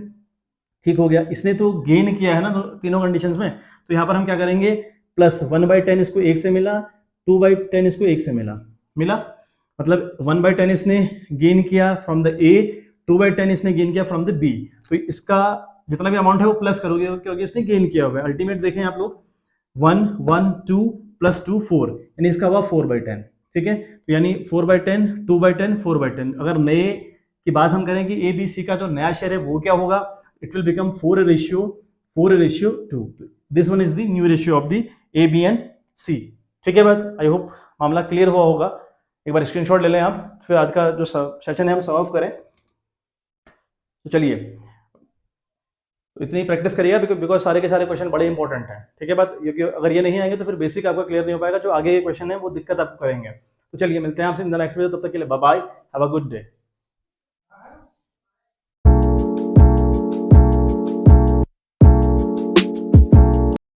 ठीक हो गया, इसने तो गेन किया है ना, तो तीनों कंडीशंस में, तो यहाँ पर हम क्या करेंगे, प्लस 1/10 इसको 1 से मिला, 2/10 इसको 1 से मिला, मतलब 1/10 इसने गेन किया फ्रॉम द ए, 2/10 इसने गेन किया फ्रॉम द बी, तो इसका जितना भी अमाउंट है वो प्लस करोगे क्योंकि इसने गेन किया हुआ है। अल्टीमेट देखें आप लोग, 1 1 2 + 2 4, यानी इसका हुआ 4/10। ठीक है, तो यानी 4/10 2/10 4/10। अगर नए की बात हम करें कि ए बी सी का जो नया शेयर है वो क्या होगा, it will become 4:2। This one is the new ratio of the A B and C. ठीक है बात, आई होप मामला क्लियर हुआ होगा। एक बार स्क्रीनशॉट ले लें आप, फिर आज का जो सेशन है हम सॉल्व करें। तो चलिए, तो इतनी प्रैक्टिस करिएगा, बिकॉज सारे के सारे क्वेश्चन बड़े इंपॉर्टेंट हैं। ठीक है बात, क्योंकि अगर ये नहीं आएंगे तो फिर बेसिक आपका क्लियर नहीं हो पाएगा, जो आगे क्वेश्चन है वो दिक्कत आपको करेंगे। तो चलिए मिलते हैं आपसे इन द नेक्स्ट वीडियो, तब तक के लिए bye bye, have a good day.